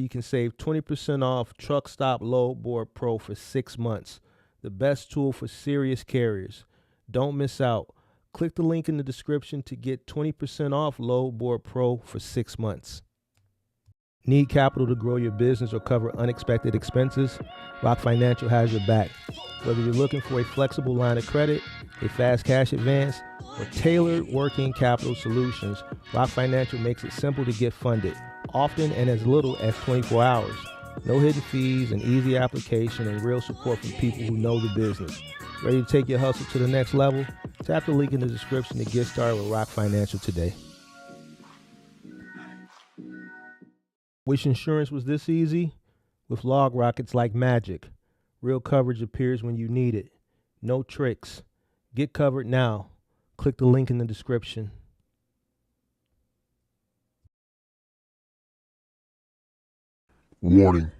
you can save 20% off Truck Stop Load Board Pro for 6 months. The best tool for serious carriers. Don't miss out. Click the link in the description to get 20% off Load Board Pro for 6 months. Need capital to grow your business or cover unexpected expenses? Rock Financial has your back. Whether you're looking for a flexible line of credit, a fast cash advance, or tailored working capital solutions, Rock Financial makes it simple to get funded, often in as little as 24 hours. No hidden fees, an easy application, and real support from people who know the business. Ready to take your hustle to the next level? Tap the link in the description to get started with Rock Financial today. Wish insurance was this easy? With LogRock, it's like magic. Real coverage appears when you need it. No tricks. Get covered now. Click the link in the description. Warning: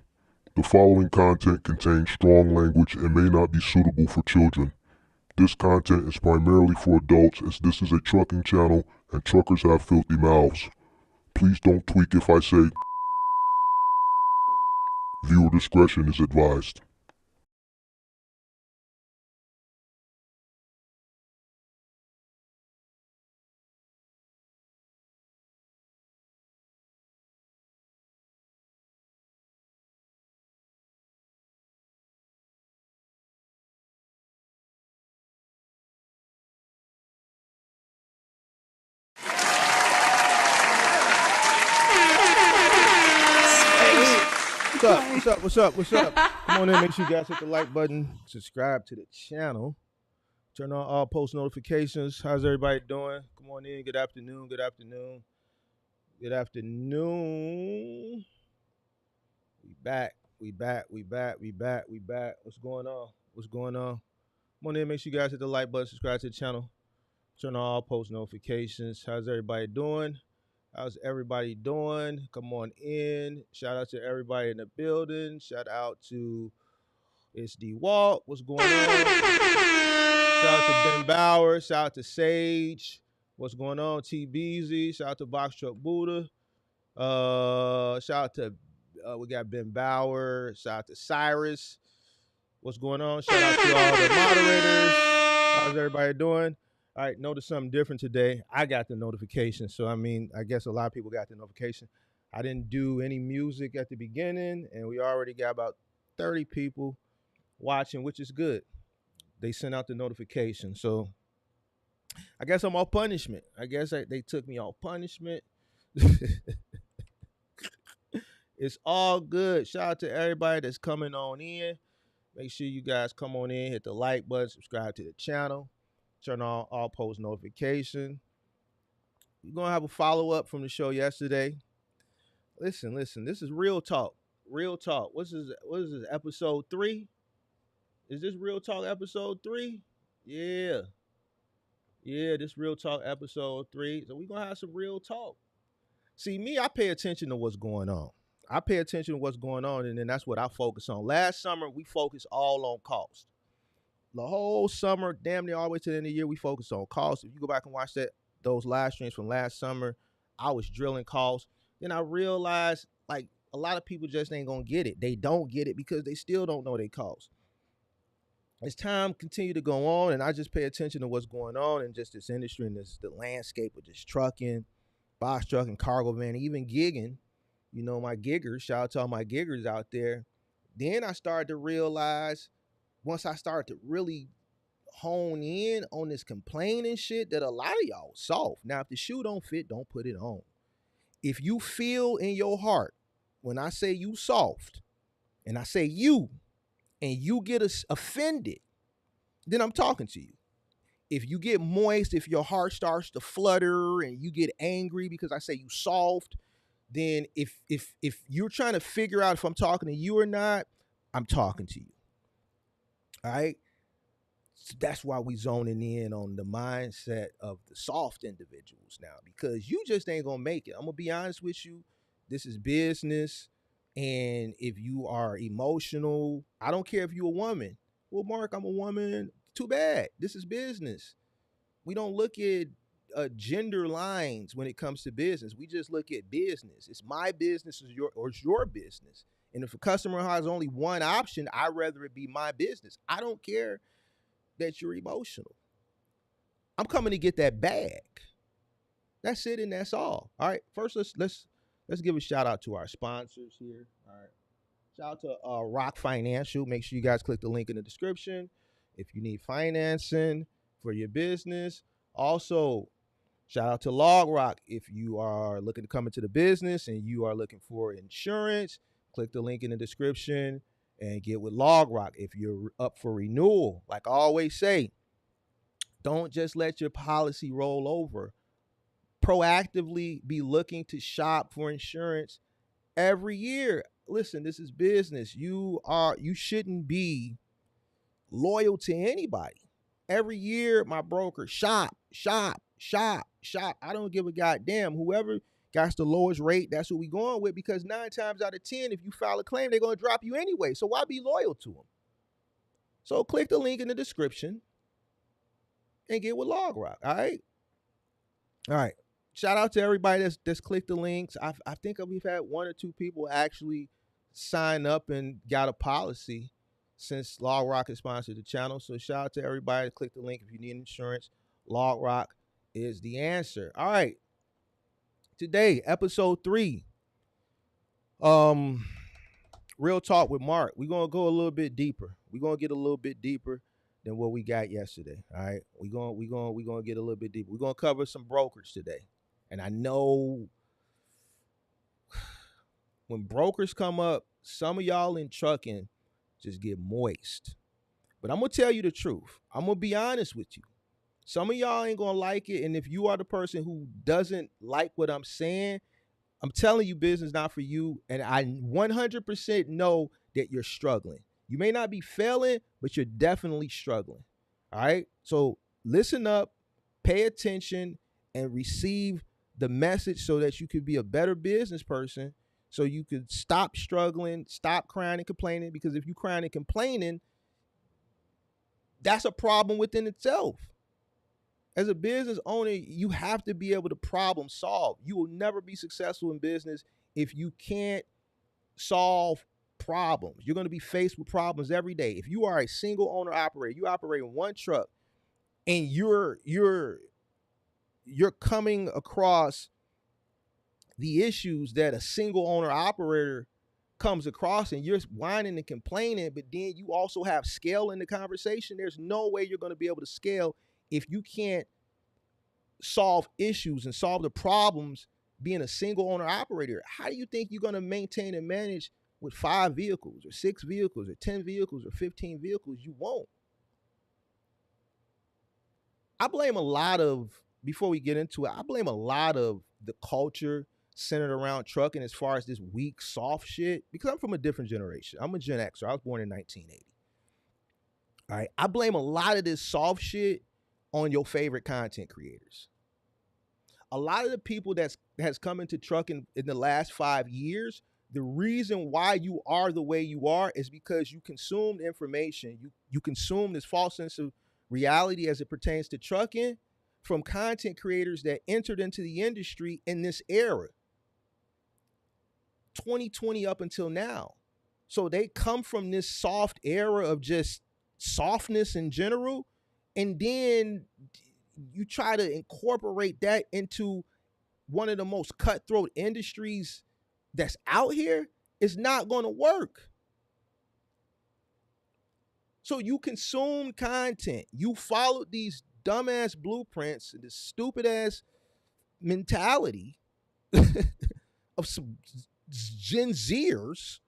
the following content contains strong language and may not be suitable for children. This content is primarily for adults, as this is a trucking channel and truckers have filthy mouths. Please don't tweak if I say. Viewer discretion is advised. What's up? Come on in, make sure you guys hit the like button, subscribe to the channel, turn on all post notifications. How's everybody doing? Come on in, good afternoon. We back. What's going on? Come on in, make sure you guys hit the like button, subscribe to the channel, turn on all post notifications. How's everybody doing? Come on in. Shout out to everybody in the building. Shout out to It's D Walt. What's going on? Shout out to Ben Bauer. Shout out to Sage. What's going on? T Beezy. Shout out to Box Truck Buddha. Shout out to we got Ben Bauer. Shout out to Cyrus. What's going on? Shout out to all the moderators. How's everybody doing? All right, notice something different today. I got the notification, so I guess a lot of people got the notification. I didn't do any music at the beginning, and we already got about 30 people watching, which is good. They sent out the notification, so I guess I'm off punishment. I guess they took me off punishment. It's all good. Shout out to everybody that's coming on in. Make sure you guys come on in, hit the like button, subscribe to the channel, turn on all post notification. We're going to have a follow-up from the show yesterday. Listen, this is Real Talk. What is this, episode 3? Is this Real Talk episode 3? Yeah, this Real Talk episode 3. So we're going to have some real talk. See, me, I pay attention to what's going on. And then that's what I focus on. Last summer, we focused all on cost. The whole summer, damn near all the way to the end of the year, we focused on cost. If you go back and watch those live streams from last summer, I was drilling costs. Then I realized, like, a lot of people just ain't going to get it. They don't get it because they still don't know their costs. As time continue to go on, and I just pay attention to what's going on in just this industry and the landscape of just trucking, box trucking, cargo van, even gigging, my giggers, shout out to all my giggers out there. Then I started to realize, once I started to really hone in on this complaining shit, that a lot of y'all soft. Now, if the shoe don't fit, don't put it on. If you feel in your heart, when I say you soft, and I say you, and you get offended, then I'm talking to you. If you get moist, if your heart starts to flutter and you get angry because I say you soft, then if you're trying to figure out if I'm talking to you or not, I'm talking to you. All right? So that's why we zoning in on the mindset of the soft individuals now, because you just ain't going to make it. I'm going to be honest with you. This is business. And if you are emotional, I don't care if you're a woman. Well, Mark, I'm a woman. Too bad. This is business. We don't look at gender lines when it comes to business. We just look at business. It's my business or it's your business. And if a customer has only one option, I'd rather it be my business. I don't care that you're emotional. I'm coming to get that bag. That's it, and that's all. All right. First, let's give a shout out to our sponsors here. All right. Shout out to Rock Financial. Make sure you guys click the link in the description if you need financing for your business. Also, shout out to Log Rock. If you are looking to come into the business and you are looking for insurance, click the link in the description and get with Log Rock. If you're up for renewal, like I always say, don't just let your policy roll over. Proactively be looking to shop for insurance every year. Listen, this is business. You shouldn't be loyal to anybody. Every year, my broker, shop. I don't give a goddamn. Whoever got the lowest rate, that's what we going with, because 9 times out of 10, if you file a claim, they're going to drop you anyway. So why be loyal to them? So click the link in the description and get with Log Rock. All right. Shout out to everybody that's clicked the links. I think we've had 1 or 2 people actually sign up and got a policy since Log Rock has sponsored the channel. So shout out to everybody that clicked the link. If you need insurance, Log Rock is the answer. All right. Today, episode 3. Real talk with Mark. We're gonna go a little bit deeper. We're gonna get a little bit deeper than what we got yesterday. All right. We're gonna get a little bit deeper. We're gonna cover some brokers today. And I know when brokers come up, some of y'all in trucking just get moist. But I'm going to tell you the truth. I'm going to be honest with you. Some of y'all ain't going to like it. And if you are the person who doesn't like what I'm saying, I'm telling you, business not for you. And I 100% know that you're struggling. You may not be failing, but you're definitely struggling. All right? So listen up, pay attention, and receive the message so that you could be a better business person, so you could stop struggling, stop crying and complaining. Because if you crying and complaining, that's a problem within itself. As a business owner, you have to be able to problem solve. You will never be successful in business if you can't solve problems. You're going to be faced with problems every day. If you are a single owner operator, you operate in one truck, and you're coming across the issues that a single owner operator comes across, and you're whining and complaining, but then you also have scale in the conversation. There's no way you're going to be able to scale if you can't solve issues and solve the problems being a single owner operator. How do you think you're going to maintain and manage with 5 vehicles or 6 vehicles or 10 vehicles or 15 vehicles? You won't. I blame a lot of, before we get into it, I blame a lot of the culture centered around trucking as far as this weak, soft shit, because I'm from a different generation. I'm a Gen Xer. I was born in 1980. All right. I blame a lot of this soft shit on your favorite content creators. A lot of the people has come into trucking in the last 5 years, the reason why you are the way you are is because you consumed information. You consumed this false sense of reality as it pertains to trucking from content creators that entered into the industry in this era, 2020 up until now. So they come from this soft era of just softness in general, and then you try to incorporate that into one of the most cutthroat industries that's out here. It's not going to work. So you consume content. You followed these dumbass blueprints, this stupid ass mentality of some Gen Zers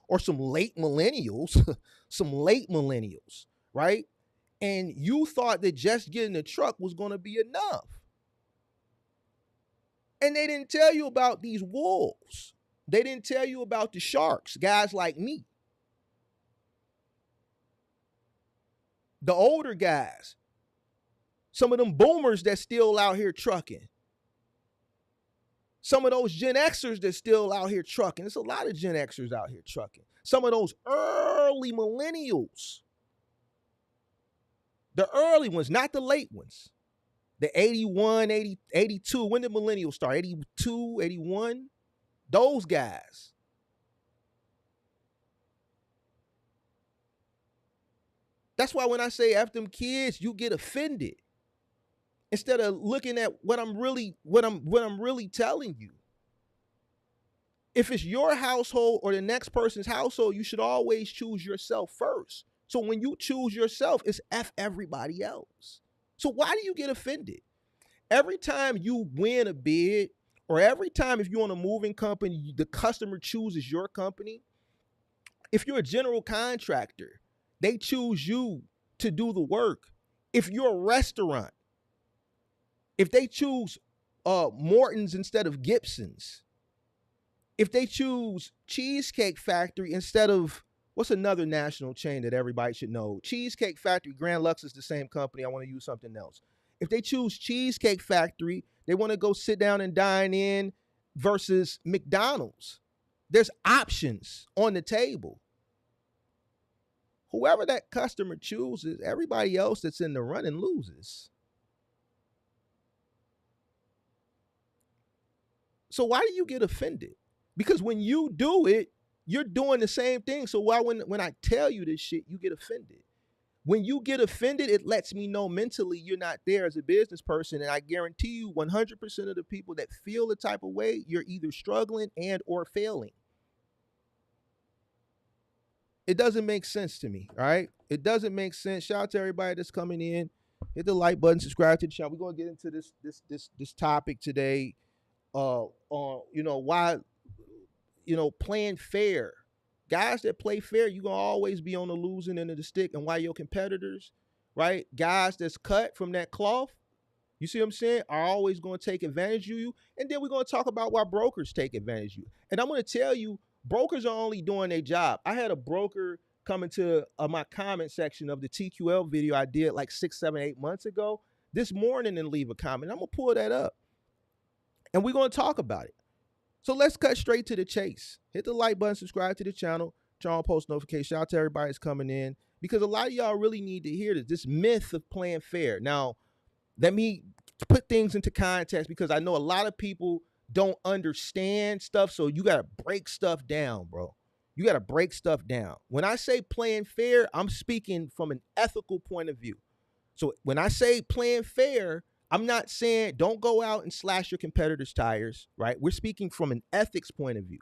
or some late millennials, right? And you thought that just getting a truck was going to be enough. And they didn't tell you about these wolves. They didn't tell you about the sharks, guys like me. The older guys, some of them boomers that still out here trucking. Some of those Gen Xers that still out here trucking. There's a lot of Gen Xers out here trucking. Some of those early millennials. The early ones, not the late ones. The 81, 80, 82. When did millennials start? 82, 81? Those guys. That's why when I say F them kids, you get offended. Instead of looking at what I'm really telling you. If it's your household or the next person's household, you should always choose yourself first. So when you choose yourself, it's F everybody else. So why do you get offended? Every time you win a bid, or every time if you're on a moving company, the customer chooses your company. If you're a general contractor, they choose you to do the work. If you're a restaurant, if they choose Morton's instead of Gibson's, if they choose Cheesecake Factory instead of what's another national chain that everybody should know? Cheesecake Factory, Grand Lux is the same company. I want to use something else. If they choose Cheesecake Factory, they want to go sit down and dine in versus McDonald's. There's options on the table. Whoever that customer chooses, everybody else that's in the running loses. So why do you get offended? Because when you do it, you're doing the same thing. So why when I tell you this shit, you get offended? When you get offended, it lets me know mentally you're not there as a business person. And I guarantee you 100% of the people that feel the type of way, you're either struggling and or failing. It doesn't make sense to me, all right? It doesn't make sense. Shout out to everybody that's coming in. Hit the like button, subscribe to the channel. We're gonna get into this topic today. On why playing fair. Guys that play fair, you're gonna always be on the losing end of the stick. And why your competitors, right? Guys that's cut from that cloth, you see what I'm saying, are always gonna take advantage of you. And then we're gonna talk about why brokers take advantage of you. And I'm gonna tell you, brokers are only doing their job. I had a broker come into my comment section of the TQL video I did like 6, 7, 8 months ago this morning and leave a comment. I'm gonna pull that up. And we're gonna talk about it. So let's cut straight to the chase. Hit the like button, subscribe to the channel, turn on post notifications. Shout out to everybody that's coming in because a lot of y'all really need to hear this myth of playing fair. Now, let me put things into context because I know a lot of people don't understand stuff. So you got to break stuff down, bro. You got to break stuff down. When I say playing fair, I'm speaking from an ethical point of view. So when I say playing fair, I'm not saying don't go out and slash your competitors' tires, right? We're speaking from an ethics point of view.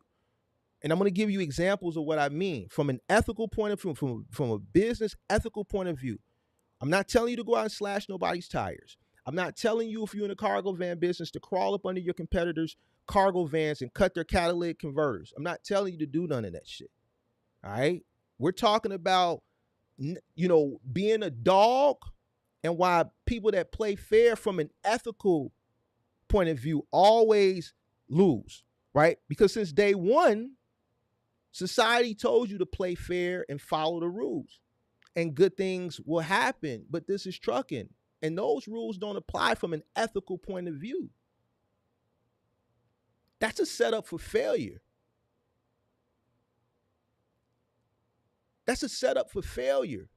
And I'm going to give you examples of what I mean. From an ethical point of view, from a business ethical point of view, I'm not telling you to go out and slash nobody's tires. I'm not telling you if you're in a cargo van business to crawl up under your competitors' cargo vans and cut their catalytic converters. I'm not telling you to do none of that shit, all right? We're talking about, being a dog and why people that play fair from an ethical point of view always lose, right? Because since day one, society told you to play fair and follow the rules, and good things will happen. But this is trucking, and those rules don't apply from an ethical point of view. That's a setup for failure. That's a setup for failure.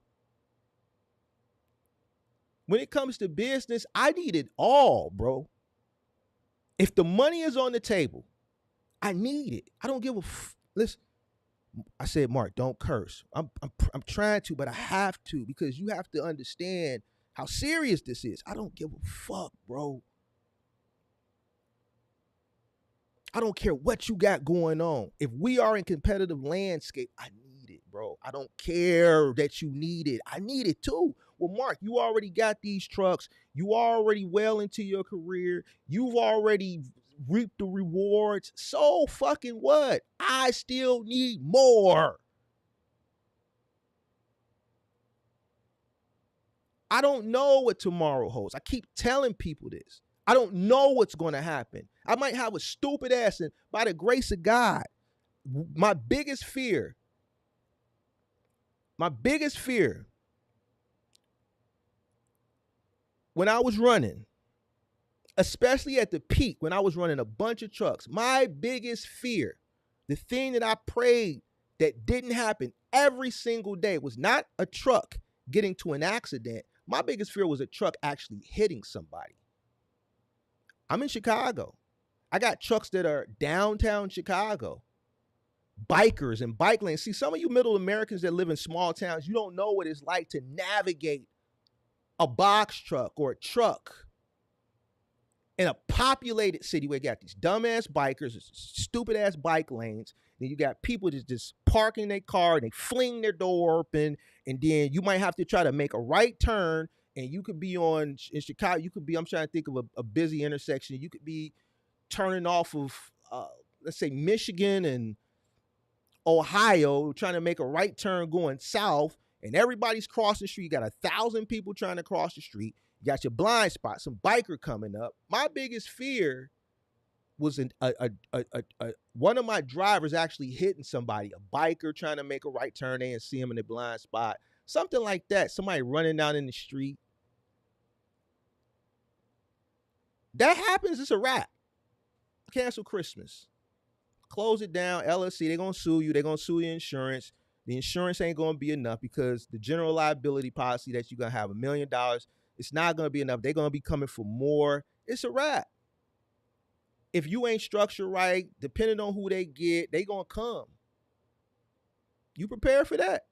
When it comes to business, I need it all, bro. If the money is on the table, I need it. I don't give a listen. I said, Mark, don't curse. I'm trying to, but I have to because you have to understand how serious this is. I don't give a fuck, bro. I don't care what you got going on. If we are in competitive landscape, I need it, bro. I don't care that you need it. I need it too. Well, Mark, you already got these trucks. You already well into your career. You've already reaped the rewards. So fucking what? I still need more. I don't know what tomorrow holds. I keep telling people this. I don't know what's going to happen. I might have a stupid ass, and by the grace of God, my biggest fear when I was running, especially at the peak when I was running a bunch of trucks, my biggest fear, the thing that I prayed that didn't happen every single day was not a truck getting to an accident. My biggest fear was a truck actually hitting somebody. I'm in Chicago. I got trucks that are downtown Chicago, bikers and bike lanes. See, some of you middle Americans that live in small towns, you don't know what it's like to navigate a box truck or a truck in a populated city where you got these dumbass bikers, stupid ass bike lanes. Then you got people just parking their car and they fling their door open, and then you might have to try to make a right turn. And you could be in Chicago. You could be. I'm trying to think of a busy intersection. You could be turning off of let's say Michigan and Ohio, trying to make a right turn going south, and everybody's crossing the street. You got 1,000 people trying to cross the street. You got your blind spot, some biker coming up. My biggest fear was one of my drivers actually hitting somebody, a biker trying to make a right turn. They didn't see him in the blind spot, something like that. Somebody running down in the street. That happens, it's a wrap. Cancel Christmas. Close it down. LLC, they're going to sue you. They're going to sue your insurance. The insurance ain't going to be enough because the general liability policy that you're going to have $1 million, it's not going to be enough. They're going to be coming for more. It's a wrap. If you ain't structured right, depending on who they get, they going to come. You prepare for that.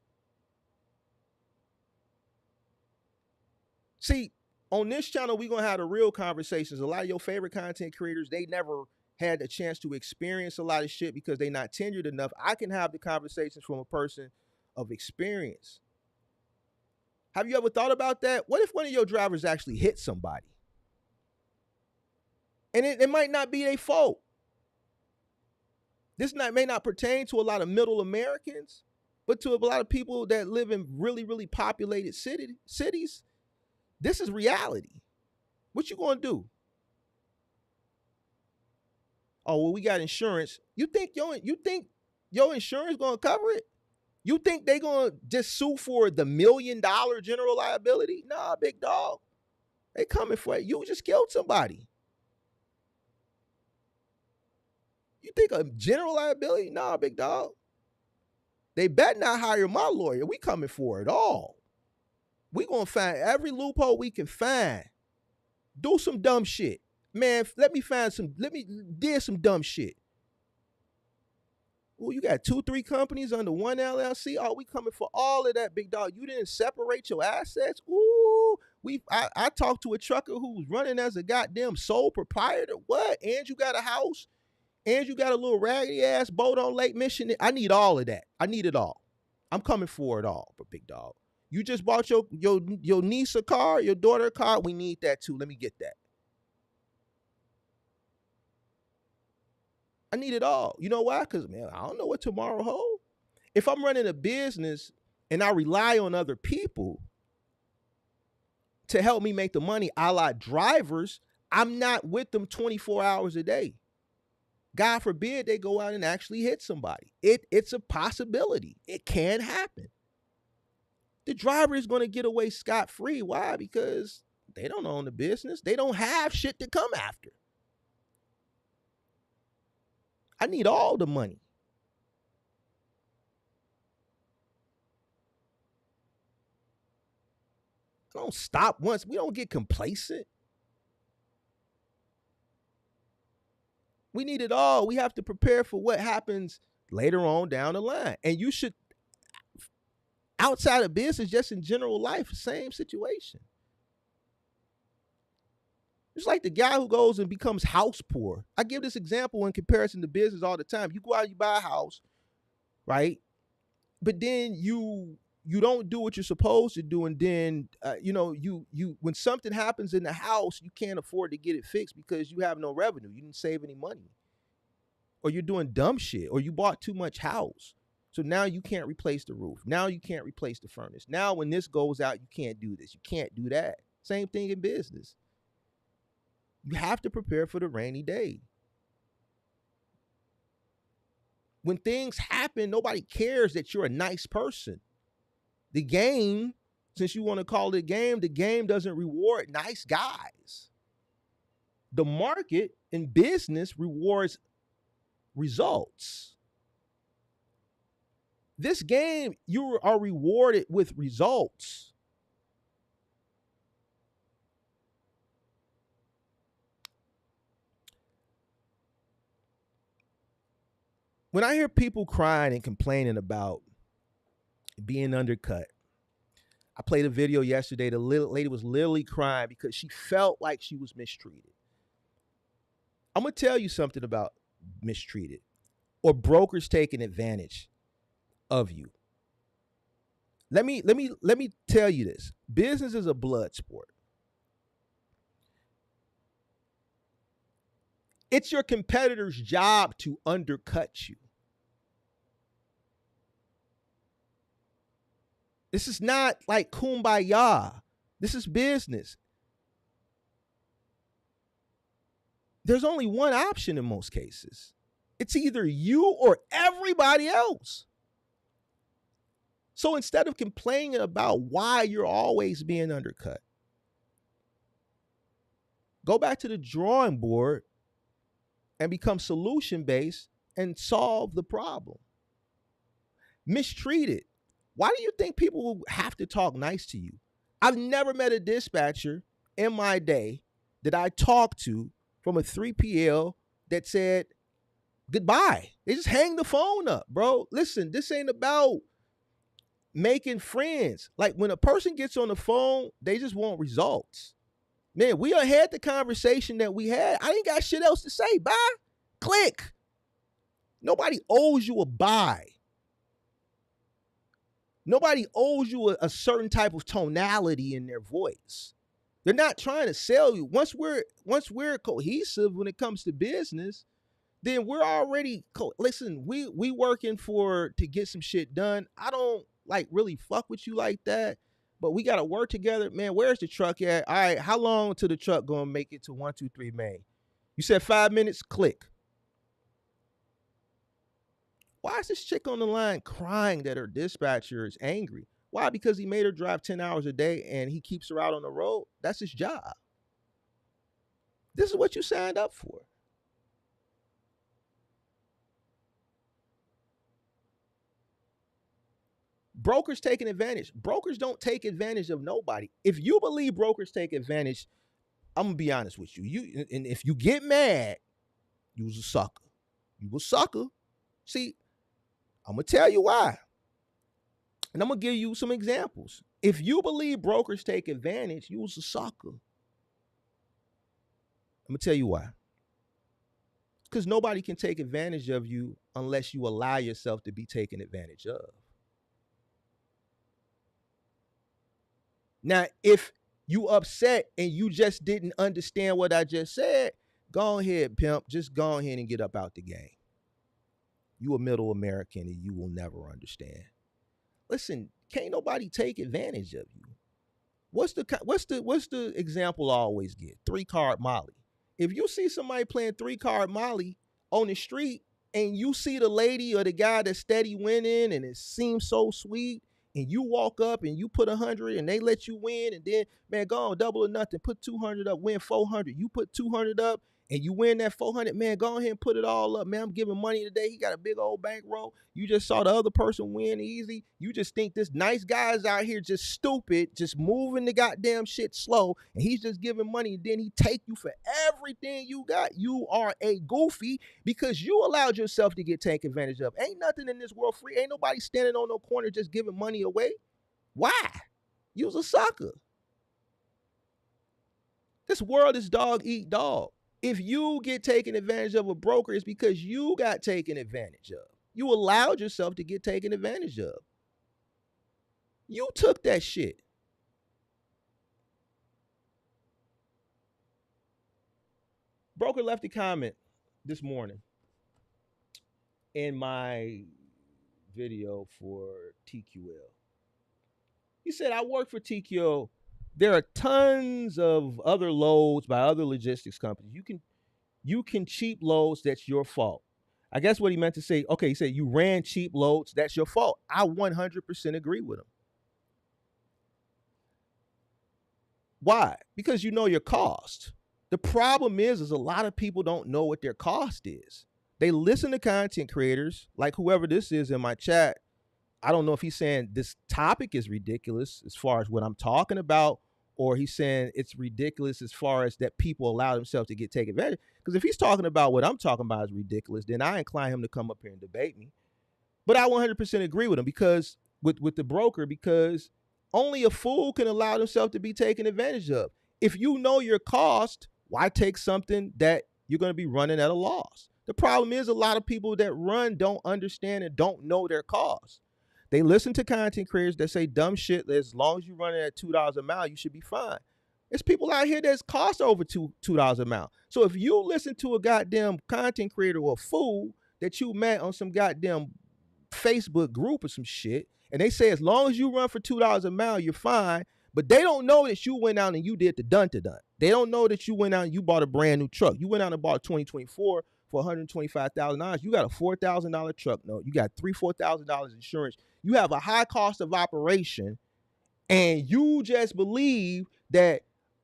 See, on this channel, we're going to have the real conversations. A lot of your favorite content creators, they never had a chance to experience a lot of shit because they're not tenured enough. I can have the conversations from a person of experience. Have you ever thought about that? What if one of your drivers actually hit somebody? And it might not be their fault. This may not pertain to a lot of middle Americans, but to a lot of people that live in really, really populated cities, this is reality. What you gonna do? Oh, well, we got insurance. You think your insurance gonna cover it? You think they gonna just sue for the $1 million general liability? Nah, big dog. They coming for it. You just killed somebody. You think a general liability? Nah, big dog. They better not hire my lawyer. We coming for it all. We gonna find every loophole we can find. Do some dumb shit. Man, let me did some dumb shit. Oh, you got 2-3 companies under one LLC. Oh, we coming for all of that, big dog. You didn't separate your assets. Ooh, I talked to a trucker who was running as a goddamn sole proprietor. What? And you got a house? And you got a little raggedy ass boat on Lake Michigan? I need all of that. I need it all. I'm coming for it all, but big dog. You just bought your niece a car, your daughter a car. We need that too. Let me get that. I need it all. You know why? Because, man, I don't know what tomorrow holds. If I'm running a business and I rely on other people to help me make the money, a la drivers, I'm not with them 24 hours a day. God forbid they go out and actually hit somebody. It's a possibility. It can happen. The driver is going to get away scot-free. Why? Because they don't own the business. They don't have shit to come after. I need all the money. I don't stop once. We don't get complacent. We need it all. We have to prepare for what happens later on down the line. And you should, outside of business, just in general life, same situation. It's like the guy who goes and becomes house poor. I give this example in comparison to business all the time. You go out, you buy a house, right? But then you don't do what you're supposed to do, and then you when something happens in the house, you can't afford to get it fixed because you have no revenue. You didn't save any money, or you're doing dumb shit, or you bought too much house. So now you can't replace the roof. Now you can't replace the furnace. Now when this goes out, you can't do this. You can't do that. Same thing in business. You have to prepare for the rainy day. When things happen, nobody cares that you're a nice person. The game, since you want to call it a game, the game doesn't reward nice guys. The market in business rewards results. This game, you are rewarded with results. When I hear people crying and complaining about being undercut, I played a video yesterday. The lady was literally crying because she felt like she was mistreated. I'm gonna tell you something about mistreated or brokers taking advantage of you. Let me tell you this. Business is a blood sport. It's your competitor's job to undercut you. This is not like kumbaya. This is business. There's only one option in most cases. It's either you or everybody else. So instead of complaining about why you're always being undercut, go back to the drawing board and become solution based and solve the problem. Mistreated. Why do you think people will have to talk nice to you? I've never met a dispatcher in my day that I talked to from a 3PL that said goodbye. They just hang the phone up, bro. Listen, this ain't about making friends. Like when a person gets on the phone, they just want results. Man, we done had the conversation that we had. I ain't got shit else to say. Bye. Click. Nobody owes you a buy. Nobody owes you a certain type of tonality in their voice. They're not trying to sell you. Once we're cohesive when it comes to business, then we're already listen, we working to get some shit done. I don't like really fuck with you like that, but we gotta work together. Man, where's the truck at? All right, how long till the truck gonna make it to 123 Main? You said 5 minutes, click. Why is this chick on the line crying that her dispatcher is angry? Why? Because he made her drive 10 hours a day and he keeps her out on the road. That's his job. This is what you signed up for. Brokers taking advantage. Brokers don't take advantage of nobody. If you believe brokers take advantage, I'm gonna be honest with you. And if you get mad, you was a sucker. You was a sucker. See, I'm gonna tell you why. And I'm gonna give you some examples. If you believe brokers take advantage, you was a sucker. I'm gonna tell you why. Because nobody can take advantage of you unless you allow yourself to be taken advantage of. Now, if you upset and you just didn't understand what I just said, go ahead, pimp. Just go ahead and get up out the game. You a middle American and you will never understand. Listen, can't nobody take advantage of you. What's the example I always get? 3-card Molly. If you see somebody playing 3-card Molly on the street and you see the lady or the guy that's steady winning and it seems so sweet, and you walk up and you put 100 and they let you win, and then man, go on, double or nothing, put 200 up, win 400. You put 200 up and you win that 400, man, go ahead and put it all up, man. I'm giving money today. He got a big old bankroll. You just saw the other person win easy. You just think this nice guy's out here just stupid, just moving the goddamn shit slow, and he's just giving money, and then he take you for everything you got. You are a goofy because you allowed yourself to get taken advantage of. Ain't nothing in this world free. Ain't nobody standing on no corner just giving money away. Why? You was a sucker. This world is dog eat dog. If you get taken advantage of a broker, it's because you got taken advantage of. You allowed yourself to get taken advantage of. You took that shit. Broker left a comment this morning in my video for TQL. He said, I work for TQL. There are tons of other loads by other logistics companies. You can cheap loads, that's your fault. I guess what he meant to say, okay, he said you ran cheap loads, that's your fault. I 100% agree with him. Why? Because you know your cost. The problem is a lot of people don't know what their cost is. They listen to content creators, like whoever this is in my chat. I don't know if he's saying this topic is ridiculous as far as what I'm talking about, or he's saying it's ridiculous as far as that people allow themselves to get taken advantage. Because if he's talking about what I'm talking about is ridiculous, then I incline him to come up here and debate me. But I 100% agree with him because with the broker, because only a fool can allow themselves to be taken advantage of. If you know your cost, why take something that you're going to be running at a loss? The problem is a lot of people that run don't understand and don't know their cost. They listen to content creators that say dumb shit that as long as you run it at $2 a mile, you should be fine. There's people out here that's cost over $2 a mile. So if you listen to a goddamn content creator or a fool that you met on some goddamn Facebook group or some shit, and they say as long as you run for $2 a mile, you're fine. But they don't know that you went out and you did the dun to dun. They don't know that you went out and you bought a brand new truck. You went out and bought a 2024 for $125,000. You got a $4,000 truck note. You got $4,000 insurance. You have a high cost of operation, and you just believe that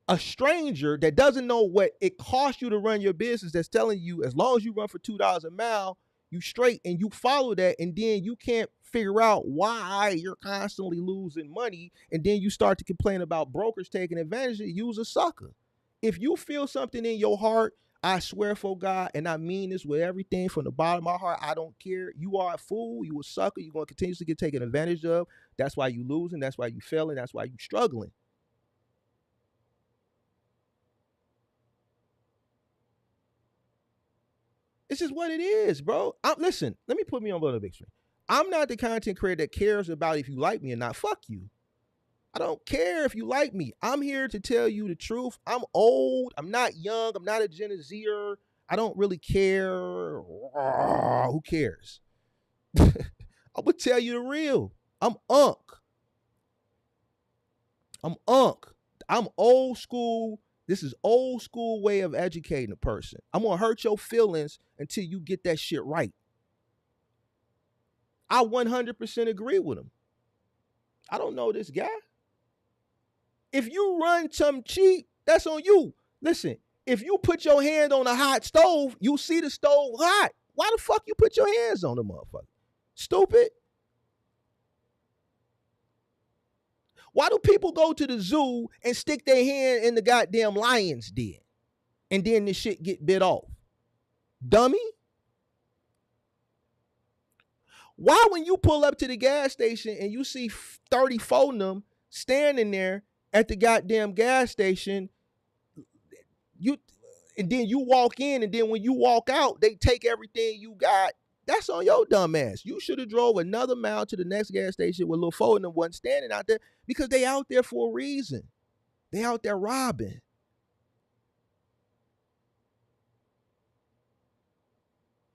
a stranger that doesn't know what it costs you to run your business, that's telling you as long as you run for $2 a mile, you straight, and you follow that, and then you can't figure out why you're constantly losing money, and then you start to complain about brokers taking advantage of you. Use a sucker. If you feel something in your heart, I swear for God, and I mean this with everything from the bottom of my heart, I don't care. You are a fool. You a sucker. You're going to continuously get taken advantage of. That's why you losing. That's why you failing. That's why you struggling. It's just what it is, bro. Listen, let me put me on the big screen. I'm not the content creator that cares about if you like me or not. Fuck you. I don't care if you like me. I'm here to tell you the truth. I'm old. I'm not young. I'm not a Gen Zer. I don't really care. Who cares? I would tell you the real. I'm unk. I'm unk. I'm old school. This is old school way of educating a person. I'm going to hurt your feelings until you get that shit right. I 100% agree with him. I don't know this guy. If you run something cheap, that's on you. Listen, if you put your hand on a hot stove, you see the stove hot. Why the fuck you put your hands on the motherfucker? Stupid. Why do people go to the zoo and stick their hand in the goddamn lion's den and then the shit get bit off? Dummy. Why when you pull up to the gas station and you see 34 of them standing there at the goddamn gas station, and then you walk in, and then when you walk out, they take everything you got? That's on your dumb ass. You should have drove another mile to the next gas station with Lil Fo and them wasn't standing out there, because they out there for a reason. They out there robbing.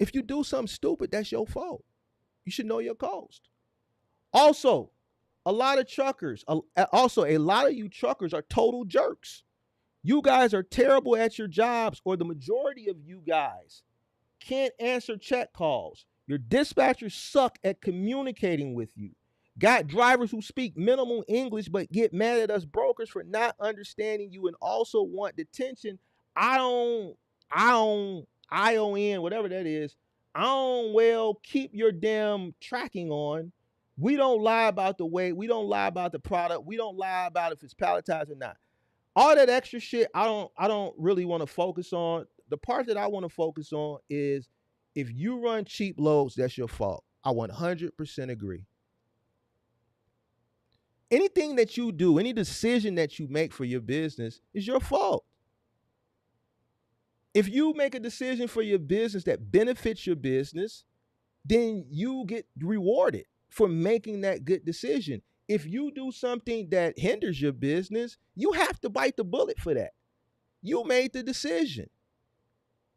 If you do something stupid, that's your fault. You should know your cost. Also, a lot of you truckers are total jerks. You guys are terrible at your jobs, or the majority of you guys can't answer check calls. Your dispatchers suck at communicating with you. Got drivers who speak minimal English but get mad at us brokers for not understanding you and also want detention. ION, whatever that is. Keep your damn tracking on. We don't lie about the weight. We don't lie about the product. We don't lie about if it's palletized or not. All that extra shit, I don't really want to focus on. The part that I want to focus on is if you run cheap loads, that's your fault. I 100% agree. Anything that you do, any decision that you make for your business is your fault. If you make a decision for your business that benefits your business, then you get rewarded for making that good decision. If you do something that hinders your business, you have to bite the bullet for that. You made the decision.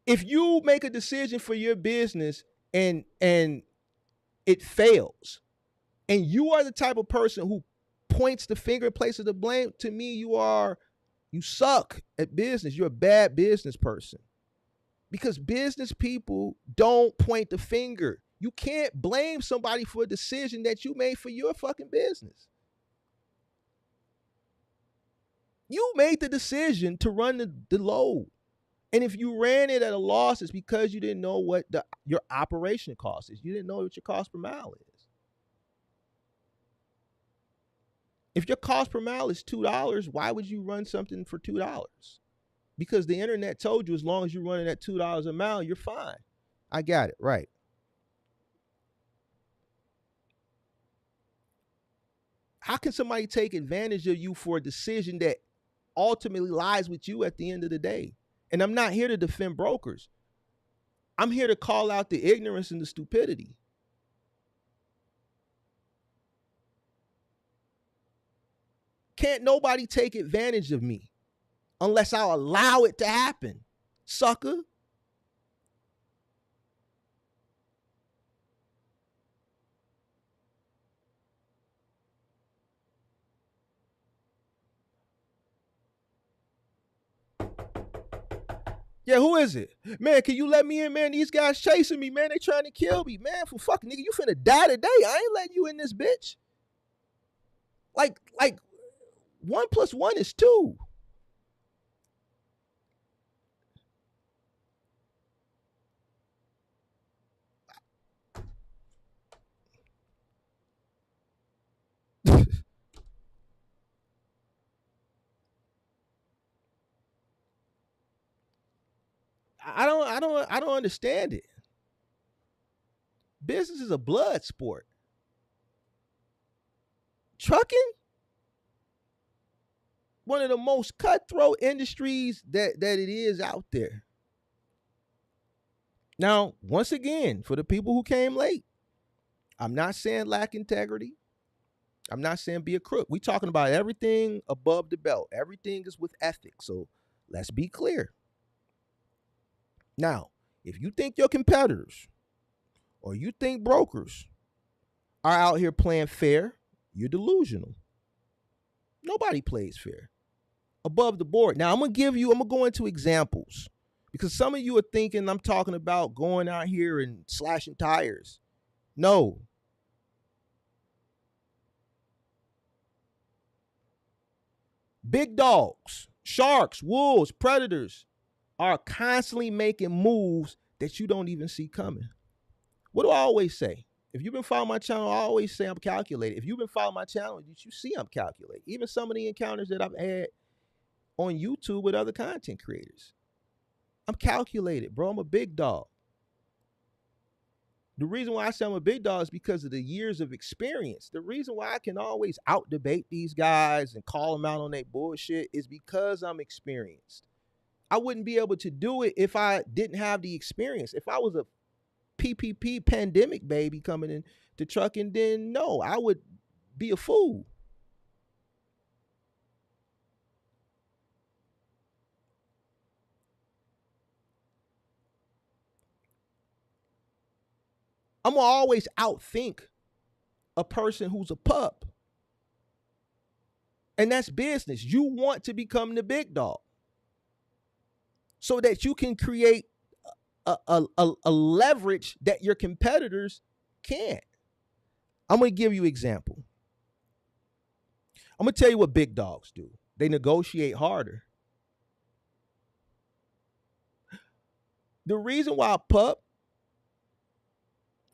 If you make a decision for your business and it fails, and you are the type of person who points the finger and places the blame, to me, you suck at business. You're a bad business person. Because business people don't point the finger. You can't blame somebody for a decision that you made for your fucking business. You made the decision to run the load. And if you ran it at a loss, it's because you didn't know what your operation cost is. You didn't know what your cost per mile is. If your cost per mile is $2, why would you run something for $2? Because the internet told you as long as you're running at $2 a mile, you're fine. I got it right. How can somebody take advantage of you for a decision that ultimately lies with you at the end of the day? And I'm not here to defend brokers. I'm here to call out the ignorance and the stupidity. Can't nobody take advantage of me unless I allow it to happen, sucker. Yeah, who is it? Man, can you let me in, man? These guys chasing me, man. They trying to kill me, man. For fucking nigga, you finna die today. I ain't letting you in this bitch. Like 1 + 1 is 2. I don't understand it. Business is a blood sport. Trucking, one of the most cutthroat industries that it is out there. Now, once again, for the people who came late, I'm not saying lack integrity. I'm not saying be a crook. We talking about everything above the belt. Everything is with ethics. So let's be clear. Now, if you think your competitors or you think brokers are out here playing fair, you're delusional. Nobody plays fair. Above the board. Now I'm gonna go into examples because some of you are thinking I'm talking about going out here and slashing tires. No. Big dogs, sharks, wolves, predators are constantly making moves that you don't even see coming. What do I always say? If you've been following my channel, I always say I'm calculated. If you've been following my channel, you see I'm calculated. Even some of the encounters that I've had on YouTube with other content creators. I'm calculated, bro. I'm a big dog. The reason why I say I'm a big dog is because of the years of experience. The reason why I can always out debate these guys and call them out on their bullshit is because I'm experienced. I wouldn't be able to do it if I didn't have the experience. If I was a PPP pandemic baby coming into trucking, then no, I would be a fool. I'm gonna always outthink a person who's a pup. And that's business. You want to become the big dog so that you can create a leverage that your competitors can't. I'm going to give you an example. I'm going to tell you what big dogs do. They negotiate harder. The reason why a pup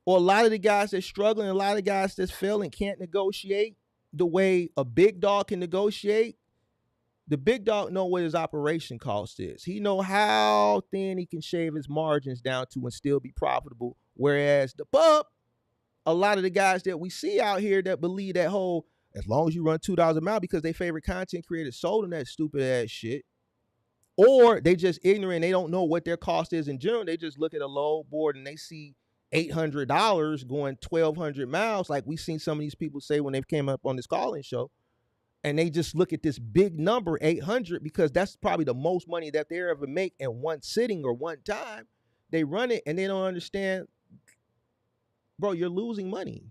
or a lot of the guys that's struggling, a lot of the guys that's failing can't negotiate the way a big dog can negotiate. The big dog know what his operation cost is. He know how thin he can shave his margins down to and still be profitable. Whereas the pup, a lot of the guys that we see out here that believe that whole, as long as you run $2 a mile because they favorite content creators sold them that stupid ass shit. Or they just ignorant. They don't know what their cost is in general. They just look at a load board and they see $800 going 1,200 miles. Like we seen some of these people say when they came up on this call-in show. And they just look at this big number, 800, because that's probably the most money that they ever make in one sitting or one time. They run it and they don't understand, bro, you're losing money.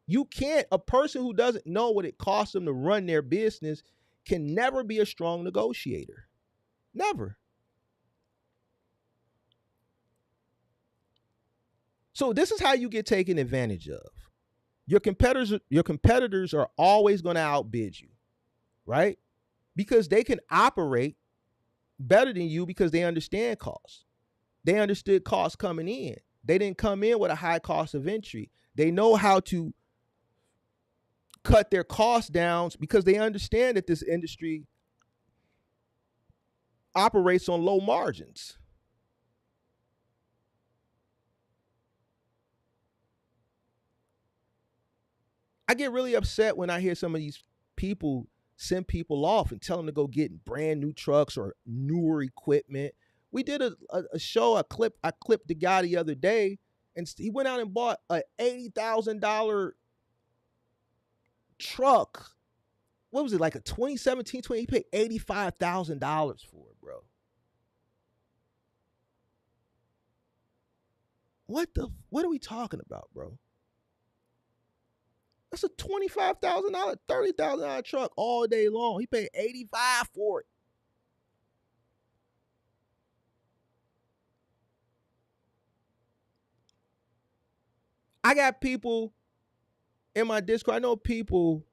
You can't, a person who doesn't know what it costs them to run their business can never be a strong negotiator. Never. So this is how you get taken advantage of. Your competitors are always going to outbid you, right? Because they can operate better than you because they understand costs. They understood costs coming in. They didn't come in with a high cost of entry. They know how to cut their costs down because they understand that this industry operates on low margins. I get really upset when I hear some of these people send people off and tell them to go get brand new trucks or newer equipment. We did a show, I clipped the guy the other day, and he went out and bought a $80,000 truck. What was it, like a 2017, 20? He paid $85,000 for it, bro. What are we talking about, bro? That's a $25,000, $30,000 truck all day long. He paid $85,000 for it. I got people in my Discord. I know people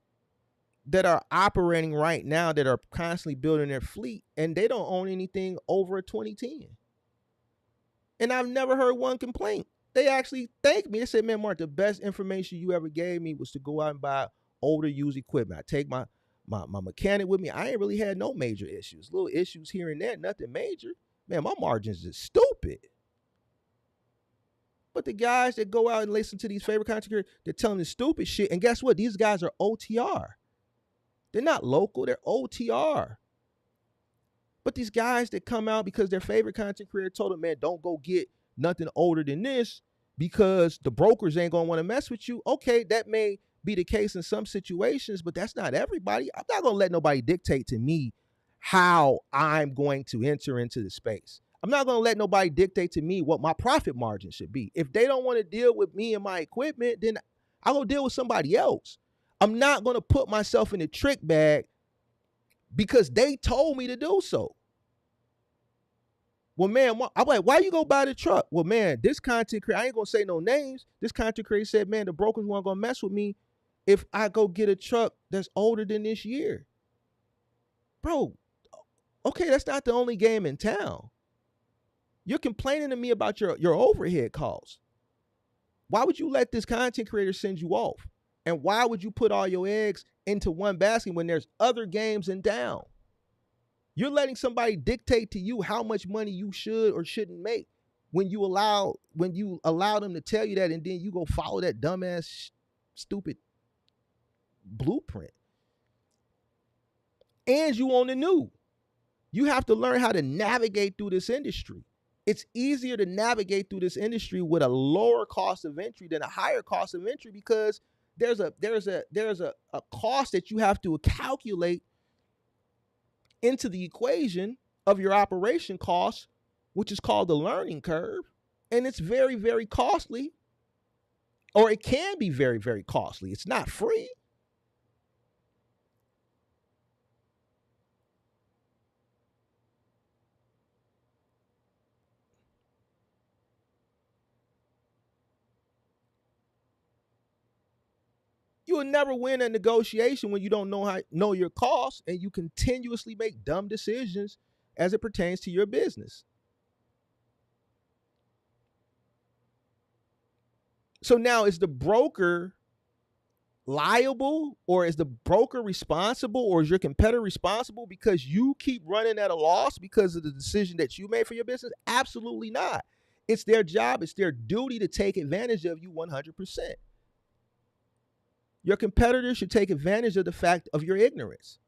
that are operating right now that are constantly building their fleet, and they don't own anything over a 2010. And I've never heard one complaint. They actually thanked me. They said, man, Mark, the best information you ever gave me was to go out and buy older used equipment. I take my mechanic with me. I ain't really had no major issues. Little issues here and there, nothing major. Man, my margins is stupid. But the guys that go out and listen to these favorite content creators, they're telling the stupid shit. And guess what? These guys are OTR. They're not local, they're OTR. But these guys that come out because their favorite content creator told them, man, don't go get nothing older than this because the brokers ain't gonna want to mess with you. Okay, that may be the case in some situations, but that's not everybody. I'm not gonna let nobody dictate to me how I'm going to enter into the space. I'm not gonna let nobody dictate to me what my profit margin should be. If they don't want to deal with me and my equipment, then I'll go deal with somebody else. I'm not gonna put myself in a trick bag because they told me to do so. Well, man, I'm like, why you go buy the truck? Well, man, this content creator, I ain't gonna say no names. This content creator said, man, the brokers weren't gonna mess with me if I go get a truck that's older than this year. Bro, okay, that's not the only game in town. You're complaining to me about your overhead costs. Why would you let this content creator send you off? And why would you put all your eggs into one basket when there's other games in town? You're letting somebody dictate to you how much money you should or shouldn't make when you allow them to tell you that, and then you go follow that dumbass stupid blueprint. And you on the new. You have to learn how to navigate through this industry. It's easier to navigate through this industry with a lower cost of entry than a higher cost of entry because there's a cost that you have to calculate into the equation of your operation costs, which is called the learning curve. And it's very, very costly, or it can be very, very costly. It's not free. You will never win a negotiation when you don't know your costs and you continuously make dumb decisions as it pertains to your business. So now, is the broker liable, or is the broker responsible, or is your competitor responsible because you keep running at a loss because of the decision that you made for your business? Absolutely not. It's their job, it's their duty to take advantage of you 100%. Your competitor should take advantage of the fact of your ignorance.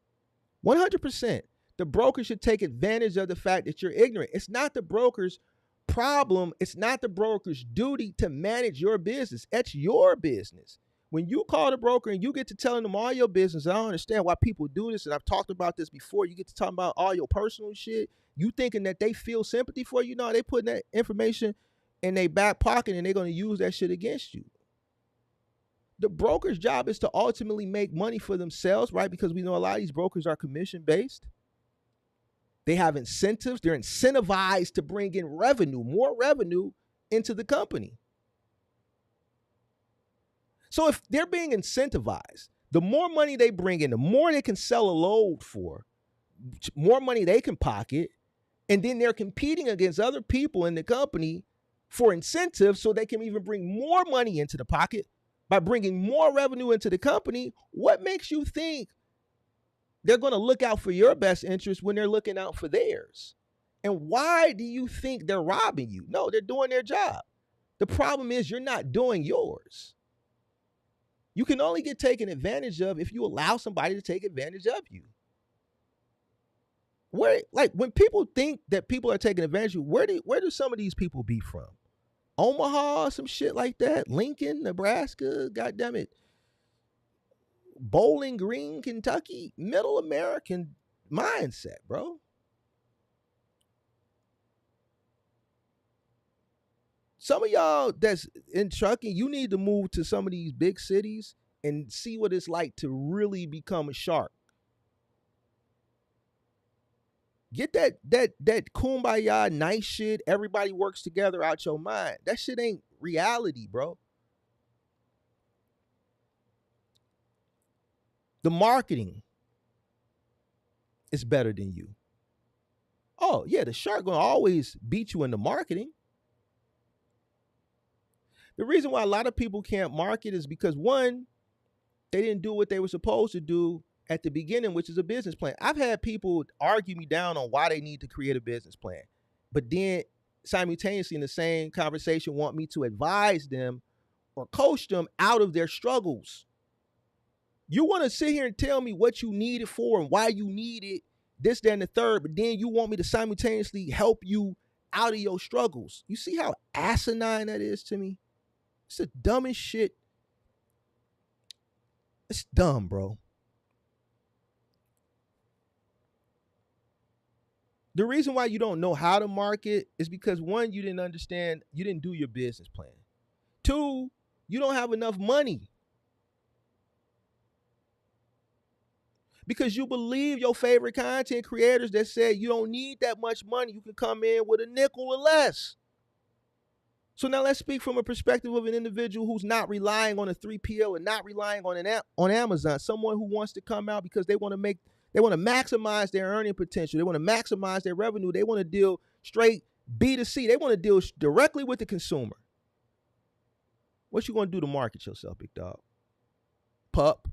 100%. The broker should take advantage of the fact that you're ignorant. It's not the broker's problem. It's not the broker's duty to manage your business. That's your business. When you call the broker and you get to telling them all your business, I don't understand why people do this, and I've talked about this before. You get to talk about all your personal shit. You thinking that they feel sympathy for you? No, they putting that information in their back pocket and they're going to use that shit against you. The broker's job is to ultimately make money for themselves, right? Because we know a lot of these brokers are commission-based. They have incentives. They're incentivized to bring in revenue, more revenue into the company. So if they're being incentivized, the more money they bring in, the more they can sell a load for, more money they can pocket, and then they're competing against other people in the company for incentives so they can even bring more money into the pocket. by bringing more revenue into the company, what makes you think they're going to look out for your best interest when they're looking out for theirs? And why do you think they're robbing you? No, they're doing their job. The problem is you're not doing yours. You can only get taken advantage of if you allow somebody to take advantage of you. Where, like, when people think that people are taking advantage of you, where do some of these people be from? Omaha, some shit like that. Lincoln, Nebraska, goddamn it. Bowling Green, Kentucky. Middle American mindset, bro. Some of y'all that's in trucking, you need to move to some of these big cities and see what it's like to really become a shark. Get that kumbaya nice shit, everybody works together out your mind. That shit ain't reality, bro. The marketing is better than you. Oh, yeah, the shark gonna always beat you in the marketing. The reason why a lot of people can't market is because, one, they didn't do what they were supposed to do at the beginning, which is a business plan. I've had people argue me down on why they need to create a business plan, but then simultaneously in the same conversation want me to advise them or coach them out of their struggles. You want to sit here and tell me what you need it for and why you need it, this, that, and the third, but then you want me to simultaneously help you out of your struggles. You see how asinine that is to me? It's the dumbest shit. It's dumb, bro. The reason why you don't know how to market is because, one, you didn't understand, you didn't do your business plan. Two, you don't have enough money. Because you believe your favorite content creators that said you don't need that much money. You can come in with a nickel or less. So now let's speak from a perspective of an individual who's not relying on a 3PL and not relying on Amazon. Someone who wants to come out because they want to maximize their earning potential. They want to maximize their revenue. They want to deal straight B2C. They want to deal directly with the consumer. What you going to do to market yourself, big dog? Pup.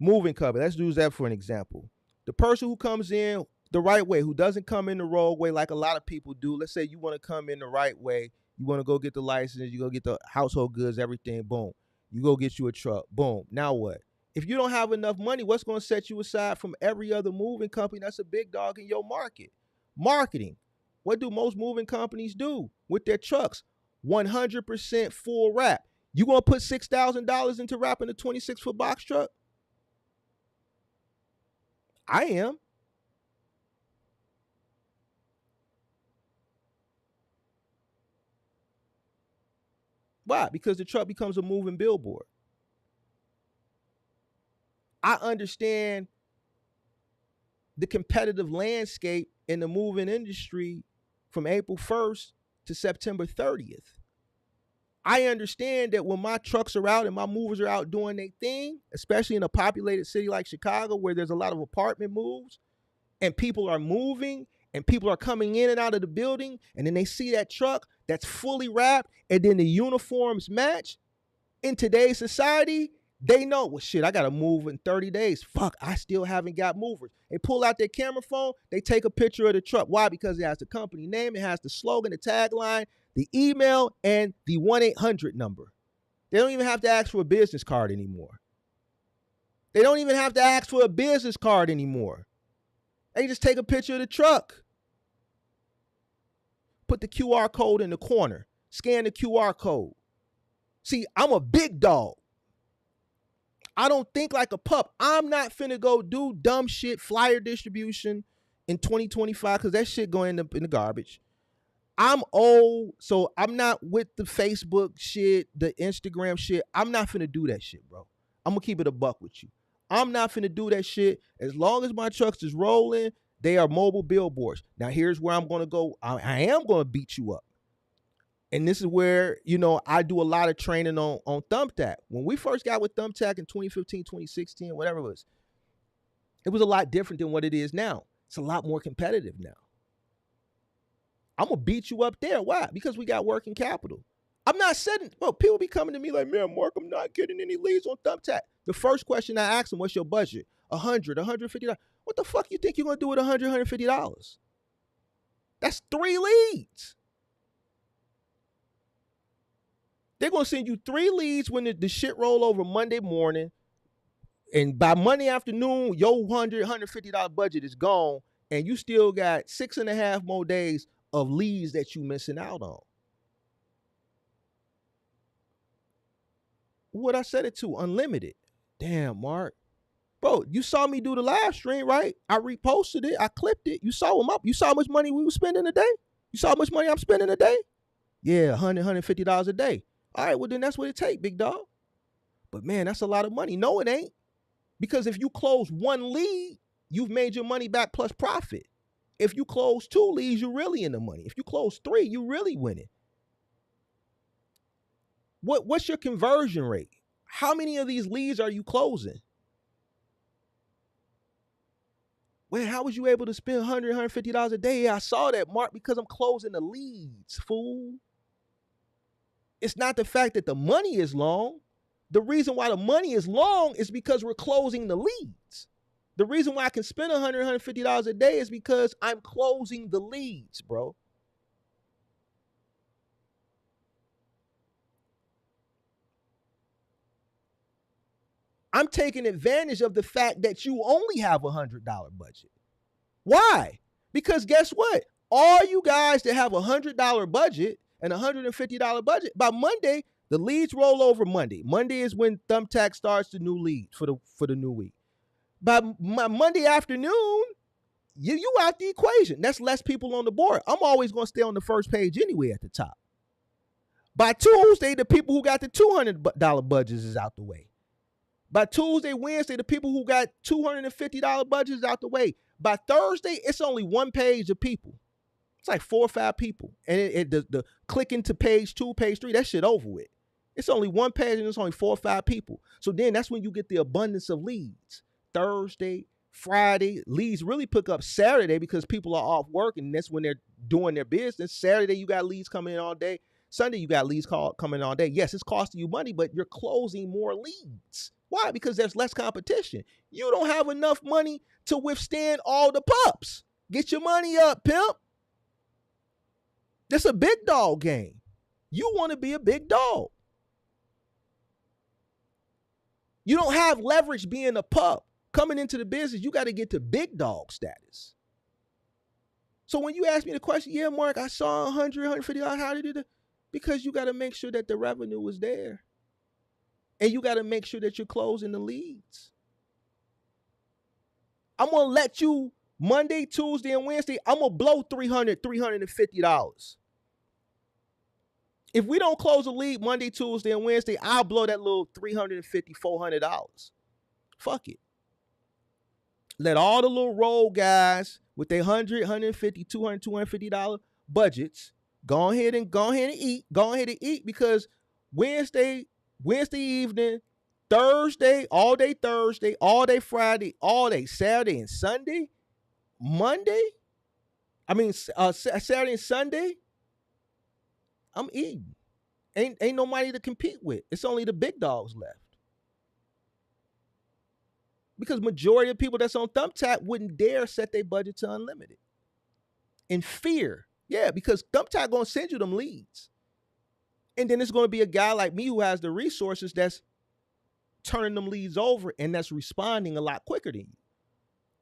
Moving company. Let's use that for an example. The person who comes in the right way, who doesn't come in the wrong way like a lot of people do. Let's say you want to come in the right way. You want to go get the license. You go get the household goods, everything. Boom. You go get you a truck. Boom. Now what? If you don't have enough money, what's going to set you aside from every other moving company that's a big dog in your market? Marketing. What do most moving companies do with their trucks? 100% full wrap. You going to put $6,000 into wrapping a 26-foot box truck? I am. Why? Because the truck becomes a moving billboard. I understand the competitive landscape in the moving industry from April 1st to September 30th. I understand that when my trucks are out and my movers are out doing their thing, especially in a populated city like Chicago where there's a lot of apartment moves and people are moving and people are coming in and out of the building, and then they see that truck that's fully wrapped and then the uniforms match, in today's society, they know, well, shit, I got to move in 30 days. Fuck, I still haven't got movers. They pull out their camera phone. They take a picture of the truck. Why? Because it has the company name. It has the slogan, the tagline, the email, and the 1-800 number. They don't even have to ask for a business card anymore. They don't even have to ask for a business card anymore. They just take a picture of the truck. Put the QR code in the corner. Scan the QR code. See, I'm a big dog. I don't think like a pup. I'm not finna go do dumb shit, flyer distribution in 2025 because that shit gonna end up in the garbage. I'm old, so I'm not with the Facebook shit, the Instagram shit. I'm not finna do that shit, bro. I'm gonna keep it a buck with you. I'm not finna do that shit. As long as my trucks is rolling, they are mobile billboards. Now here's where I'm gonna go. I am gonna beat you up. And this is where, I do a lot of training on Thumbtack. When we first got with Thumbtack in 2015, 2016, whatever it was a lot different than what it is now. It's a lot more competitive now. I'm going to beat you up there. Why? Because we got working capital. I'm not setting, bro, people be coming to me like, man, Mark, I'm not getting any leads on Thumbtack. The first question I ask them, what's your budget? $100, $150. What the fuck you think you're going to do with $100, $150? That's 3 leads. They're going to send you 3 leads when the shit roll over Monday morning. And by Monday afternoon, your $100, $150 budget is gone. And you still got 6.5 more days of leads that you missing out on. What I set it to? Unlimited. Damn, Mark. Bro, you saw me do the live stream, right? I reposted it. I clipped it. You saw them up. You saw how much money we were spending a day? You saw how much money I'm spending a day? Yeah, $100, $150 a day. All right, well, then that's what it take, big dog. But, man, that's a lot of money. No, it ain't. Because if you close 1 lead, you've made your money back plus profit. If you close 2 leads, you're really in the money. If you close 3, you really winning. What's your conversion rate? How many of these leads are you closing? Well, how was you able to spend $100, $150 a day? I saw that, Mark, because I'm closing the leads, fool. It's not the fact that the money is long. The reason why the money is long is because we're closing the leads. The reason why I can spend $100, $150 a day is because I'm closing the leads, bro. I'm taking advantage of the fact that you only have a $100 budget. Why? Because guess what? All you guys that have a $100 budget and a $150 budget, by Monday, the leads roll over Monday. Monday is when Thumbtack starts the new lead for the new week. By Monday afternoon, you out the equation. That's less people on the board. I'm always going to stay on the first page anyway at the top. By Tuesday, the people who got the $200 budgets is out the way. By Tuesday, Wednesday, the people who got $250 budgets is out the way. By Thursday, it's only 1 page of people. It's like 4 or 5 people. And the clicking to page 2, page 3, that shit over with. It's only 1 page and it's only 4 or 5 people. So then that's when you get the abundance of leads. Thursday, Friday, leads really pick up Saturday because people are off work and that's when they're doing their business. Saturday, you got leads coming in all day. Sunday, you got leads coming in all day. Yes, it's costing you money, but you're closing more leads. Why? Because there's less competition. You don't have enough money to withstand all the pups. Get your money up, pimp. This a big dog game. You want to be a big dog. You don't have leverage being a pup. Coming into the business, you got to get to big dog status. So when you ask me the question, yeah, Mark, I saw $100, $150, how did it? Because you got to make sure that the revenue was there. And you got to make sure that you're closing the leads. I'm going to let you Monday, Tuesday, and Wednesday, I'm going to blow $300, $350. If we don't close a lead Monday, Tuesday, and Wednesday, I'll blow that little $350, $400. Fuck it. Let all the little roll guys with their $100, $150, $200, $250 budgets go ahead and eat. Go ahead and eat because Wednesday evening, Thursday, all day Friday, all day Saturday and Sunday, Saturday and Sunday, I'm eating. Ain't nobody to compete with. It's only the big dogs left. Because majority of people that's on Thumbtack wouldn't dare set their budget to unlimited. In fear. Yeah, because Thumbtack gonna send you them leads. And then it's going to be a guy like me who has the resources that's turning them leads over and that's responding a lot quicker than you.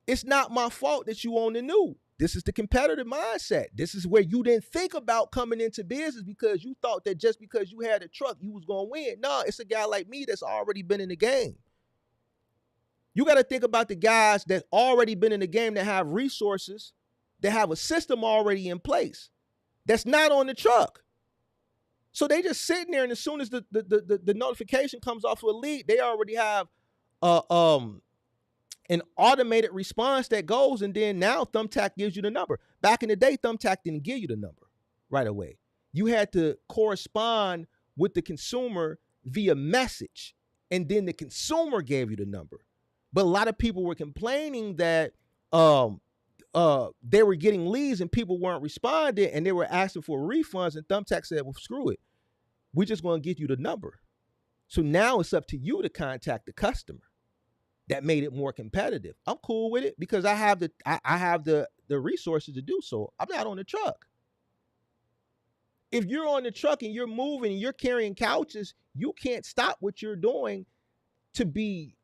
It's not my fault that you own the new. This is the competitive mindset. This is where you didn't think about coming into business because you thought that just because you had a truck, you was going to win. No, it's a guy like me that's already been in the game. You got to think about the guys that already been in the game that have resources, that have a system already in place, that's not on the truck. So they just sitting there, and as soon as the notification comes off of a lead, they already have an automated response that goes, and then now Thumbtack gives you the number. Back in the day, Thumbtack didn't give you the number right away. You had to correspond with the consumer via message, and then the consumer gave you the number. But a lot of people were complaining that they were getting leads and people weren't responding and they were asking for refunds, and Thumbtack said, well, screw it. We're just going to get you the number. So now it's up to you to contact the customer. That made it more competitive. I'm cool with it because I have the resources to do so. I'm not on the truck. If you're on the truck and you're moving and you're carrying couches, you can't stop what you're doing to be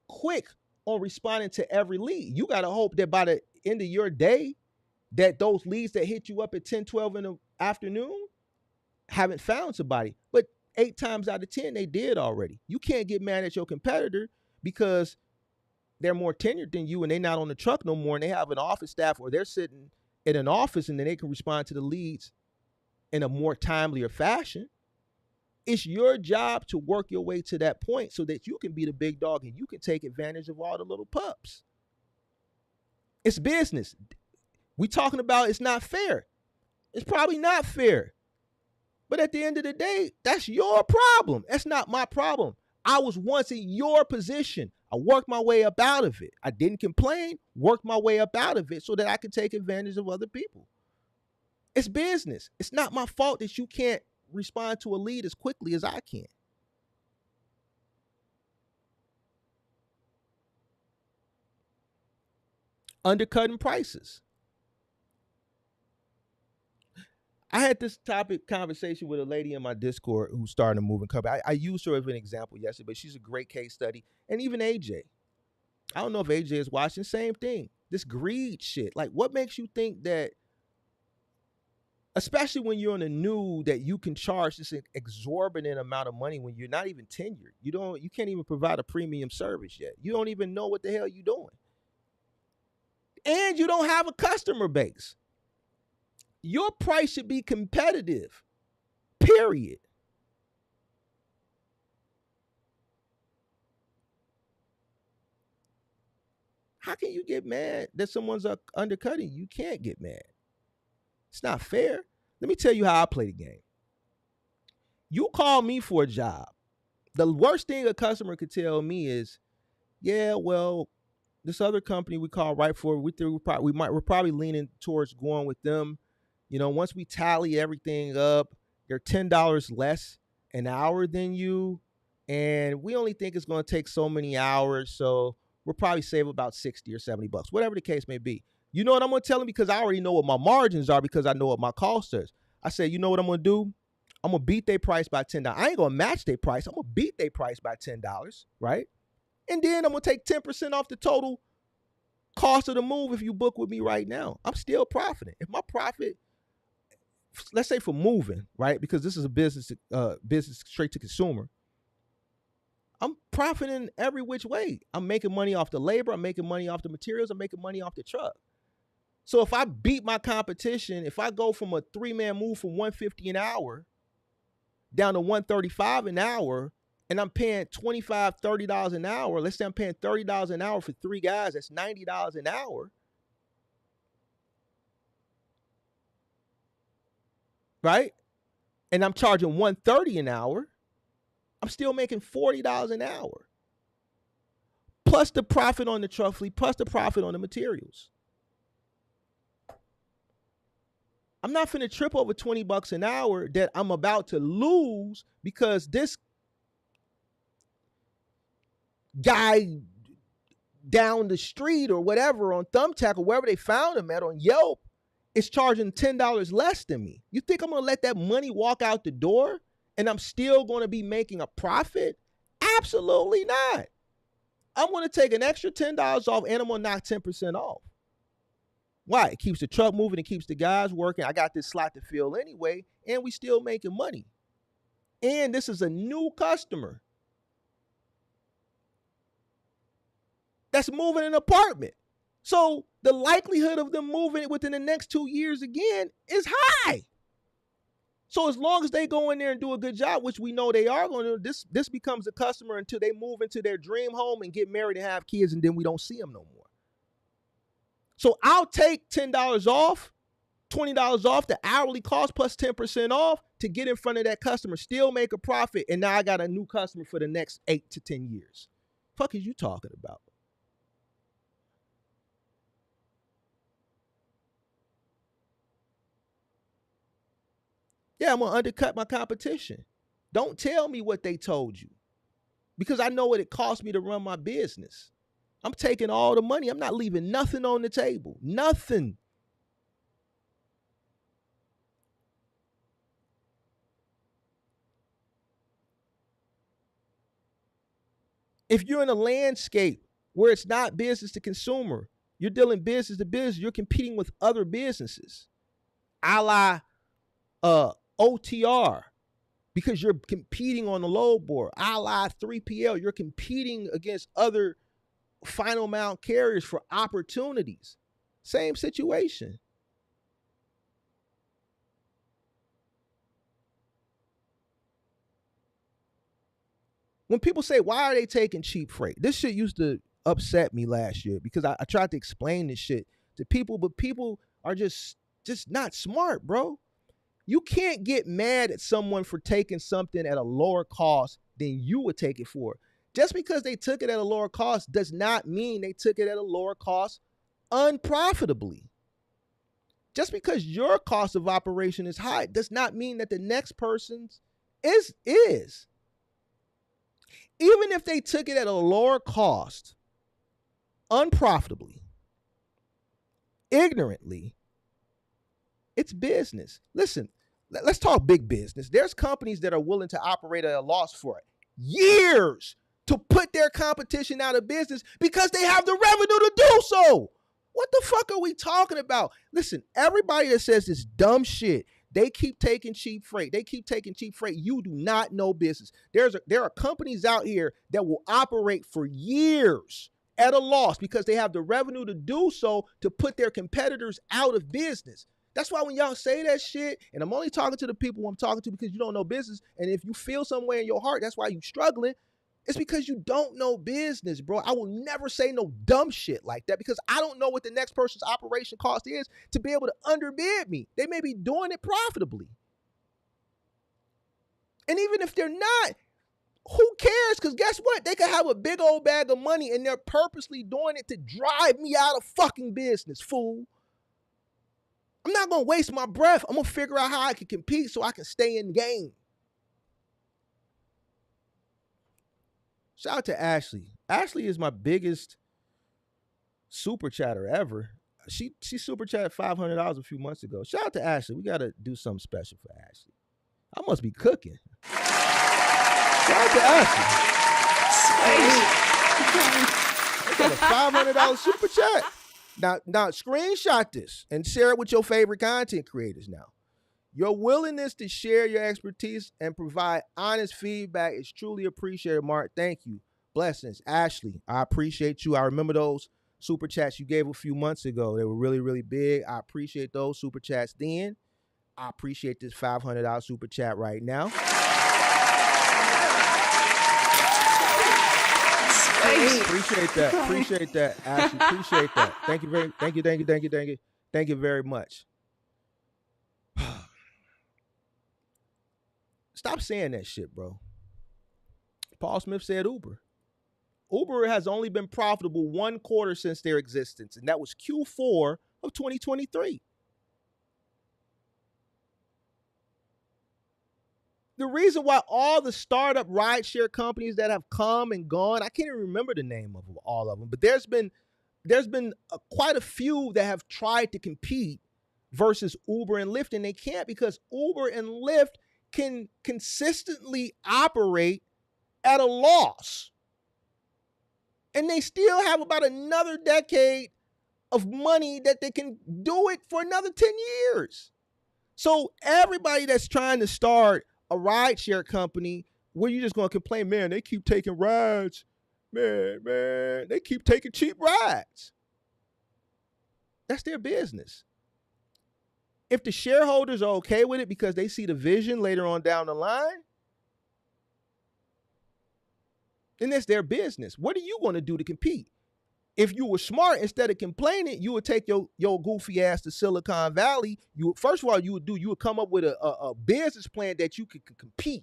quick on responding to every lead. You got to hope that by the end of your day, that those leads that hit you up at 10, 12 in the afternoon haven't found somebody. But 8 times out of 10, they did already. You can't get mad at your competitor because they're more tenured than you and they're not on the truck no more and they have an office staff or they're sitting in an office and then they can respond to the leads in a more timelier fashion. It's your job to work your way to that point so that you can be the big dog and you can take advantage of all the little pups. It's business. We talking about it's not fair. It's probably not fair. But at the end of the day, that's your problem. That's not my problem. I was once in your position. I worked my way up out of it. I didn't complain, worked my way up out of it so that I could take advantage of other people. It's business. It's not my fault that you can't respond to a lead as quickly as I can. Undercutting prices. I had this topic conversation with a lady in my Discord who's starting a moving company. I used her as an example yesterday, but she's a great case study. And even AJ. I don't know if AJ is watching. Same thing. This greed shit. Like, what makes you think that, especially when you're on the new, that you can charge this exorbitant amount of money when you're not even tenured? You can't even provide a premium service yet. You don't even know what the hell you're doing. And you don't have a customer base. Your price should be competitive. Period. How can you get mad that someone's undercutting? You can't get mad. It's not fair. Let me tell you how I play the game. You call me for a job. The worst thing a customer could tell me is, yeah, well, this other company we call right for, we're probably leaning towards going with them. You know, once we tally everything up, they're $10 less an hour than you, and we only think it's going to take so many hours, so we'll probably save about 60 or 70 bucks, whatever the case may be. You know what I'm going to tell them? Because I already know what my margins are because I know what my cost is. I say, you know what I'm going to do? I'm going to beat their price by $10. I ain't going to match their price. I'm going to beat their price by $10, right? And then I'm going to take 10% off the total cost of the move if you book with me right now. I'm still profiting. If my profit, let's say for moving, right? Because this is a business straight to consumer. I'm profiting every which way. I'm making money off the labor. I'm making money off the materials. I'm making money off the truck. So if I beat my competition, if I go from a 3-man move from $150 an hour down to $135 an hour, and I'm paying $25, $30 an hour, let's say I'm paying $30 an hour for 3 guys, that's $90 an hour, right? And I'm charging $130 an hour, I'm still making $40 an hour. Plus the profit on the truck fleet, plus the profit on the materials. I'm not finna trip over 20 bucks an hour that I'm about to lose because this guy down the street or whatever on Thumbtack or wherever they found him at on Yelp is charging $10 less than me. You think I'm gonna let that money walk out the door and I'm still gonna be making a profit? Absolutely not. I'm gonna take an extra $10 off and I'm gonna knock 10% off. Why? It keeps the truck moving, it keeps the guys working. I got this slot to fill anyway, and we still making money. And this is a new customer that's moving an apartment. So the likelihood of them moving within the next 2 years again is high. So as long as they go in there and do a good job, which we know they are going to, this becomes a customer until they move into their dream home and get married and have kids, and then we don't see them no more. So I'll take $10 off, $20 off the hourly cost plus 10% off to get in front of that customer, still make a profit, and now I got a new customer for the next 8 to 10 years. Fuck is you talking about? Yeah, I'm gonna undercut my competition. Don't tell me what they told you, because I know what it cost me to run my business. I'm taking all the money. I'm not leaving nothing on the table. Nothing. If you're in a landscape where it's not business to consumer, you're dealing business to business, you're competing with other businesses, a la OTR, because you're competing on the load board, a la 3PL, you're competing against other final mile carriers for opportunities. Same situation. When people say, why are they taking cheap freight? This shit used to upset me last year because I tried to explain this shit to people, but people are just not smart, bro. You can't get mad at someone for taking something at a lower cost than you would take it for. Just because they took it at a lower cost does not mean they took it at a lower cost unprofitably. Just because your cost of operation is high does not mean that the next person's is. Even if they took it at a lower cost, unprofitably, ignorantly, it's business. Listen, let's talk big business. There's companies that are willing to operate at a loss for years to put their competition out of business because they have the revenue to do so. What the fuck are we talking about? Listen, everybody that says this dumb shit, they keep taking cheap freight. They keep taking cheap freight. You do not know business. There are companies out here that will operate for years at a loss because they have the revenue to do so to put their competitors out of business. That's why when y'all say that shit, and I'm only talking to the people I'm talking to because you don't know business, and if you feel somewhere in your heart, that's why you're struggling, it's because you don't know business, bro. I will never say no dumb shit like that because I don't know what the next person's operation cost is to be able to underbid me. They may be doing it profitably. And even if they're not, who cares? Because guess what? They could have a big old bag of money and they're purposely doing it to drive me out of fucking business, fool. I'm not going to waste my breath. I'm going to figure out how I can compete so I can stay in game. Shout out to Ashley. Ashley is my biggest super chatter ever. She super chatted $500 a few months ago. Shout out to Ashley. We got to do something special for Ashley. I must be cooking. Shout out to Ashley. I got a $500 super chat. Now screenshot this and share it with your favorite content creators now. Your willingness to share your expertise and provide honest feedback is truly appreciated, Mark. Thank you. Blessings. Ashley, I appreciate you. I remember those super chats you gave a few months ago. They were really, really big. I appreciate those super chats then. I appreciate this $500 super chat right now. Appreciate that, Ashley. Appreciate that. Thank you very much. Stop saying that shit, bro. Paul Smith said Uber. Uber has only been profitable one quarter since their existence, and that was Q4 of 2023. The reason why all the startup rideshare companies that have come and gone, I can't even remember the name of all of them, but there's been quite a few that have tried to compete versus Uber and Lyft, and they can't because Uber and Lyft can consistently operate at a loss. And they still have about another decade of money that they can do it for another 10 years. So everybody that's trying to start a rideshare company where you're just going to complain, man, they keep taking rides. Man, they keep taking cheap rides. That's their business. If the shareholders are okay with it because they see the vision later on down the line, then that's their business. What are you going to do to compete? If you were smart, instead of complaining, you would take your goofy ass to Silicon Valley. First of all, you would come up with a business plan that you could compete.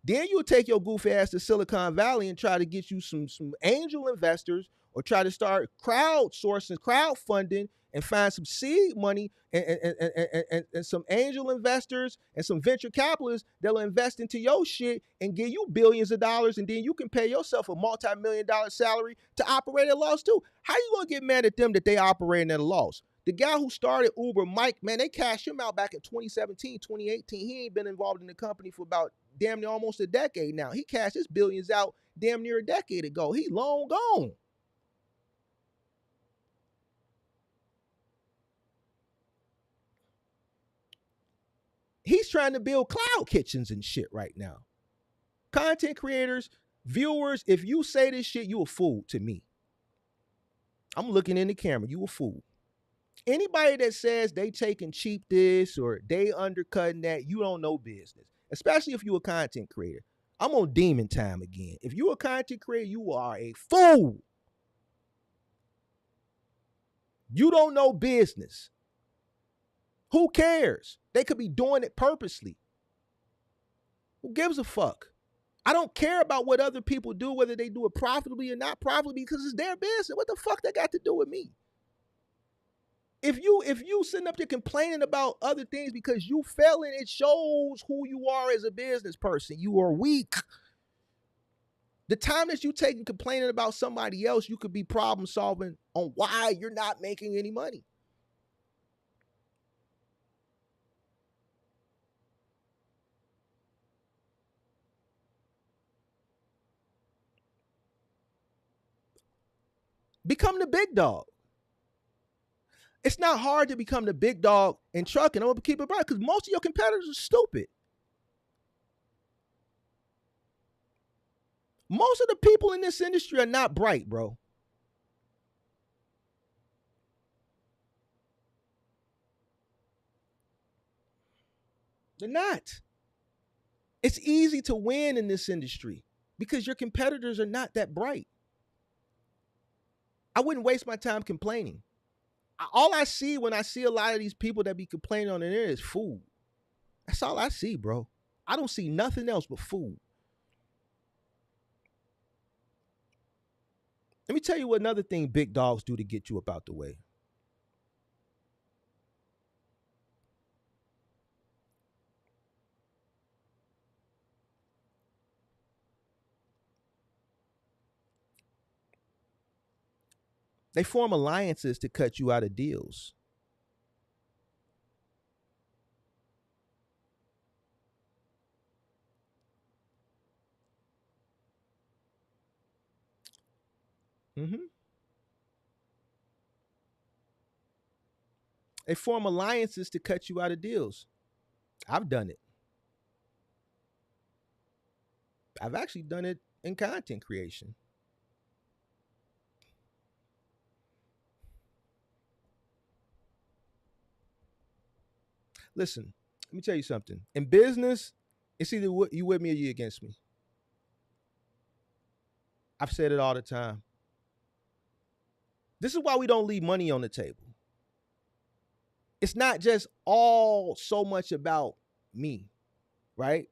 Then you would take your goofy ass to Silicon Valley and try to get you some angel investors or try to start crowdsourcing, crowdfunding and find some seed money and some angel investors and some venture capitalists that'll invest into your shit and give you billions of dollars, and then you can pay yourself a multi-million-dollar salary to operate at a loss too. How you gonna get mad at them that they operating at a loss? The guy who started Uber, Mike, man, they cashed him out back in 2017, 2018. He ain't been involved in the company for about damn near almost a decade now. He cashed his billions out damn near a decade ago. He long gone. He's trying to build cloud kitchens and shit right now. Content creators, viewers, if you say this shit, you a fool to me. I'm looking in the camera. You a fool. Anybody that says they taking cheap this or they undercutting that, you don't know business. Especially if you a content creator. I'm on demon time again. If you a content creator, you are a fool. You don't know business. Who cares? They could be doing it purposely. Who gives a fuck? I don't care about what other people do, whether they do it profitably or not profitably, because it's their business. What the fuck that got to do with me? If you sitting up there complaining about other things because you failing, it shows who you are as a business person. You are weak. The time that you taking complaining about somebody else, you could be problem solving on why you're not making any money. Become the big dog. It's not hard to become the big dog in trucking. I'm gonna keep it right because most of your competitors are stupid. Most of the people in this industry are not bright, bro. They're not. It's easy to win in this industry because your competitors are not that bright. I wouldn't waste my time complaining. All I see when I see a lot of these people that be complaining on the internet is food. That's all I see, bro. I don't see nothing else but food. Let me tell you what another thing big dogs do to get you up out the way. They form alliances to cut you out of deals. Mm-hmm. They form alliances to cut you out of deals. I've done it. I've actually done it in content creation. Listen, let me tell you something. In business, it's either you with me or you against me. I've said it all the time. This is why we don't leave money on the table. It's not just all so much about me, right?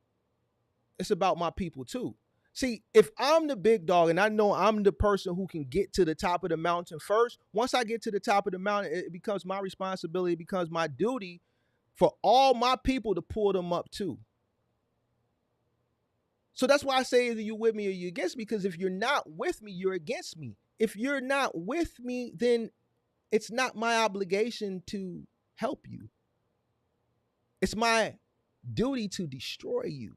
It's about my people too. See, if I'm the big dog and I know I'm the person who can get to the top of the mountain first, once I get to the top of the mountain, it becomes my responsibility, it becomes my duty for all my people to pull them up too. So that's why I say either you with me or you against me, because if you're not with me, you're against me. If you're not with me, then it's not my obligation to help you. It's my duty to destroy you.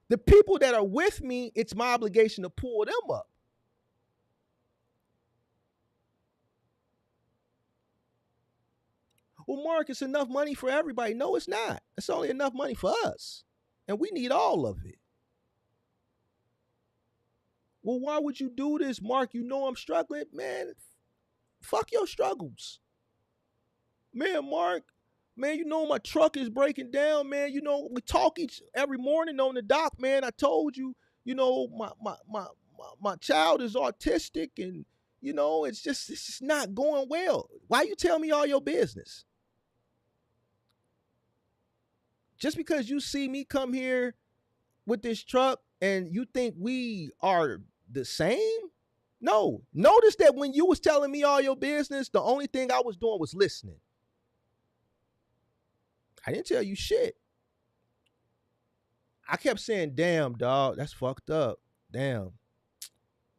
The people that are with me, it's my obligation to pull them up. Well, Mark, it's enough money for everybody. No, it's not. It's only enough money for us. And we need all of it. Well, why would you do this, Mark? You know I'm struggling. Man, fuck your struggles. Man, Mark, man, you know my truck is breaking down, man. You know, we talk every morning on the dock, man. I told you, you know, my child is autistic and you know, it's just not going well. Why you tell me all your business? Just because you see me come here with this truck and you think we are the same? No, notice that when you was telling me all your business, the only thing I was doing was listening. I didn't tell you shit. I kept saying, damn, dog, that's fucked up. Damn.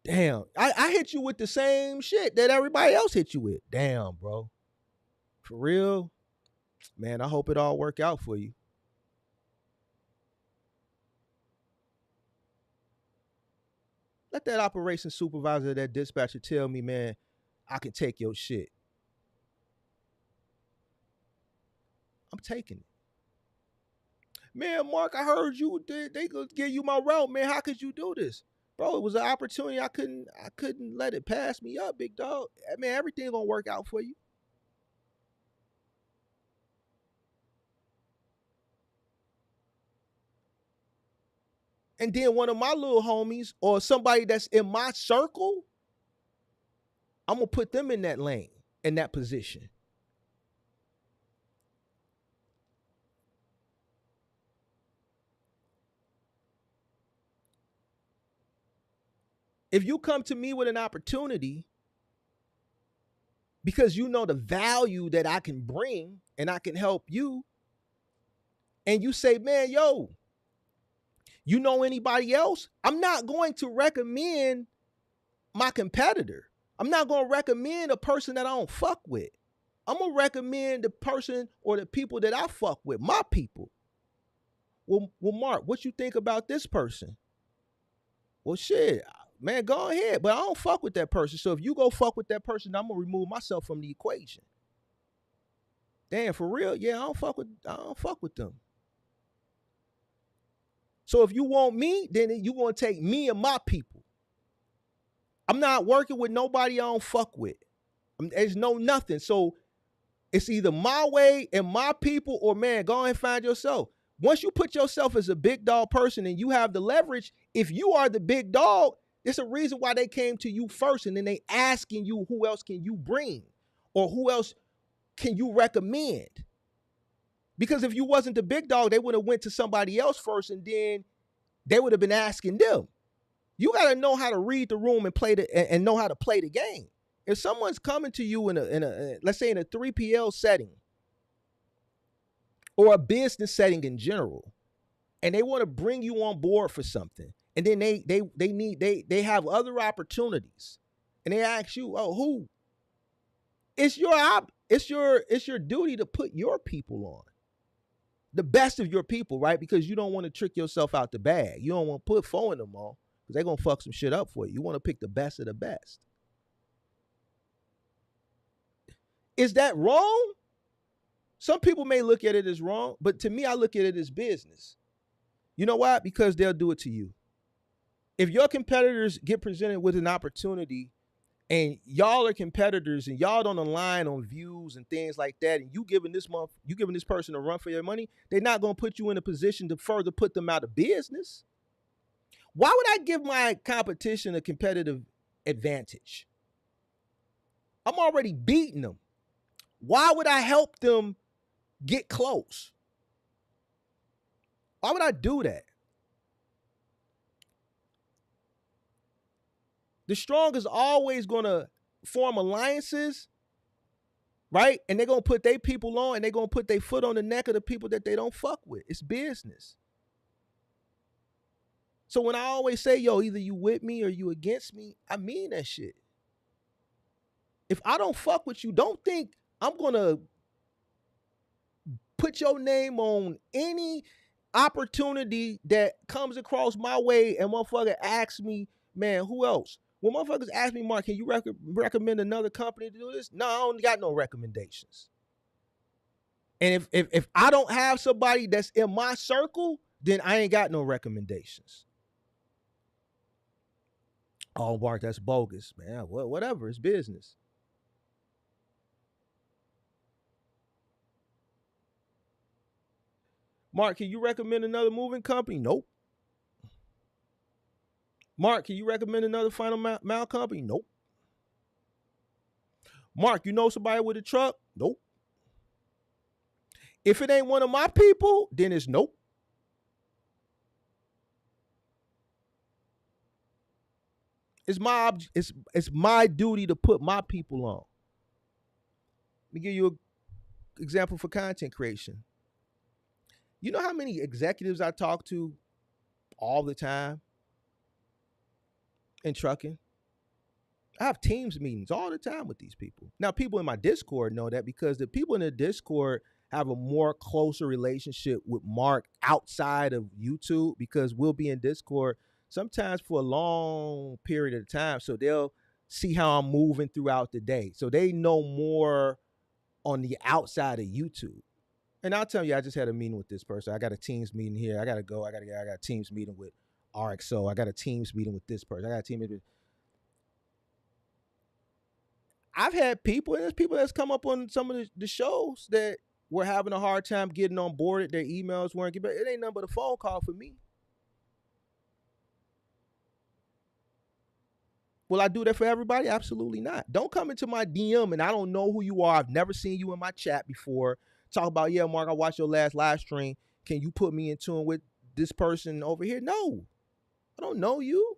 Damn. I hit you with the same shit that everybody else hit you with. Damn, bro. For real? Man, I hope it all work out for you. Let that operations supervisor, that dispatcher tell me, man, I can take your shit. I'm taking it. Man, Mark, I heard you they could give you my route, man. How could you do this? Bro, it was an opportunity. I couldn't let it pass me up, big dog. Man, everything gonna work out for you. And then one of my little homies or somebody that's in my circle, I'm gonna put them in that lane, in that position. If you come to me with an opportunity because you know the value that I can bring and I can help you, and you say, man, yo, you know anybody else? I'm not going to recommend my competitor. I'm not going to recommend a person that I don't fuck with. I'm going to recommend the person or the people that I fuck with, my people. Well, Mark, what you think about this person? Well, shit, man, go ahead. But I don't fuck with that person. So if you go fuck with that person, I'm going to remove myself from the equation. Damn, for real? Yeah, I don't fuck with them. So if you want me, then you going to take me and my people. I'm not working with nobody I don't fuck with. There's no nothing. So it's either my way and my people, or man, go and find yourself. Once you put yourself as a big dog person and you have the leverage, if you are the big dog, there's a reason why they came to you first, and then they asking you who else can you bring or who else can you recommend. Because if you wasn't the big dog, they would have went to somebody else first, and then they would have been asking them. You got to know how to read the room and play and know how to play the game. If someone's coming to you in a let's say in a 3PL setting or a business setting in general, and they want to bring you on board for something, and then they have other opportunities, and they ask you, oh, who? It's your duty to put your people on, the best of your people, right? Because you don't want to trick yourself out the bag. You don't want to put four in them all because they're gonna fuck some shit up for you. You want to pick the best of the best. Is that wrong? Some people may look at it as wrong, but to me, I look at it as business. You know why? Because they'll do it to you. If your competitors get presented with an opportunity and y'all are competitors and y'all don't align on views and things like that, and you giving this person a run for your money, they're not going to put you in a position to further put them out of business. Why would I give my competition a competitive advantage? I'm already beating them. Why would I help them get close? Why would I do that? The strong is always going to form alliances, right? And they're going to put their people on, and they're going to put their foot on the neck of the people that they don't fuck with. It's business. So when I always say, yo, either you with me or you against me, I mean that shit. If I don't fuck with you, don't think I'm going to put your name on any opportunity that comes across my way and motherfucker asks me, man, who else? When motherfuckers ask me, Mark, can you recommend another company to do this? No, I don't got no recommendations. And if I don't have somebody that's in my circle, then I ain't got no recommendations. Oh, Mark, that's bogus, man. Whatever, it's business. Mark, can you recommend another moving company? Nope. Mark, can you recommend another final mile company? Nope. Mark, you know somebody with a truck? Nope. If it ain't one of my people, then it's nope. It's my duty to put my people on. Let me give you an example for content creation. You know how many executives I talk to all the time in trucking? I have teams meetings all the time with these people. Now, people in my Discord know that because the people in the Discord have a more closer relationship with Mark outside of YouTube because we'll be in Discord sometimes for a long period of time. So they'll see how I'm moving throughout the day. So they know more on the outside of YouTube. And I'll tell you, I just had a meeting with this person. I got a Teams meeting here. I got to go. I got a Teams meeting with RXO. I got a Teams meeting with this person. I got a team meeting. I've had people, and there's people that's come up on some of the shows that were having a hard time getting on board. Their emails weren't getting, it ain't nothing but a phone call for me. Will I do that for everybody? Absolutely not. Don't come into my DM and I don't know who you are. I've never seen you in my chat before. Talk about, yeah, Mark, I watched your last live stream. Can you put me in tune with this person over here? No, I don't know you.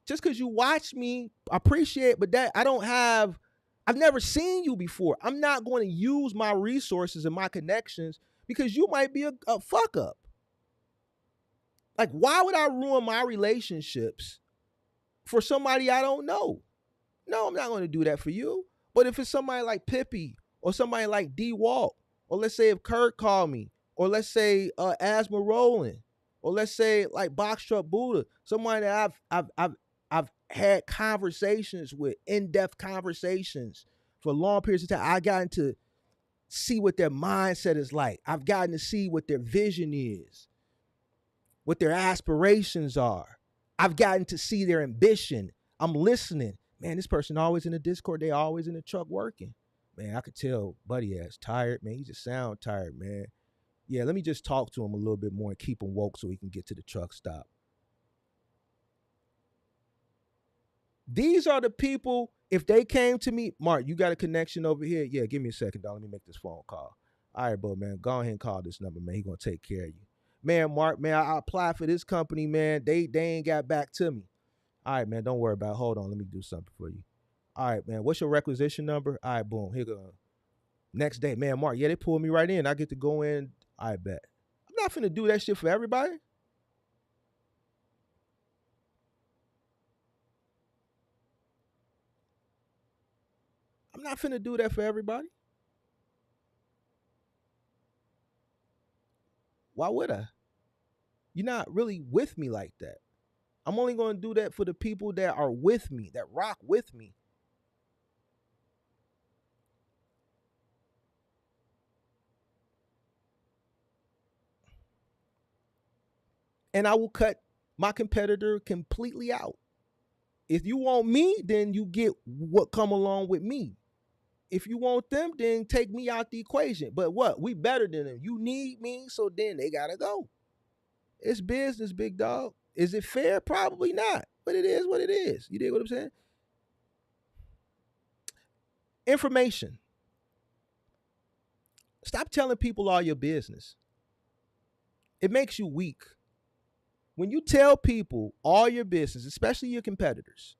Just because you watch me, I appreciate, but that I've never seen you before. I'm not going to use my resources and my connections because you might be a fuck up. Like, why would I ruin my relationships for somebody I don't know? No, I'm not going to do that for you. But if it's somebody like Pippi or somebody like D Walt, or let's say if Kurt called me, or let's say Asma Rowland, or let's say like Box Truck Buddha, somebody that I've had conversations with, in-depth conversations for long periods of time. I gotten to see what their mindset is like. I've gotten to see what their vision is, what their aspirations are. I've gotten to see their ambition. I'm listening. Man, this person always in the Discord. They always in the truck working. Man, I could tell Buddy ass tired, man. He just sound tired, man. Yeah, let me just talk to him a little bit more and keep him woke so he can get to the truck stop. These are the people, if they came to me, Mark, you got a connection over here? Yeah, give me a second, dog. Let me make this phone call. All right, bro, man, go ahead and call this number, man. He gonna take care of you. Man, Mark, man, I applied for this company, man. They ain't got back to me. All right, man, don't worry about it. Hold on, let me do something for you. All right, man, what's your requisition number? All right, boom, here go. Next day, man, Mark, yeah, they pulled me right in. I get to go in. I bet. I'm not finna do that shit for everybody. I'm not finna do that for everybody. Why would I? You're not really with me like that. I'm only going to do that for the people that are with me, that rock with me. And I will cut my competitor completely out. If you want me, then you get what come along with me. If you want them, then take me out the equation. But what? We better than them. You need me, so then they gotta go. It's business, big dog. Is it fair? Probably not. But it is what it is. You dig what I'm saying? Information. Stop telling people all your business. It makes you weak. When you tell people all your business, especially your competitors,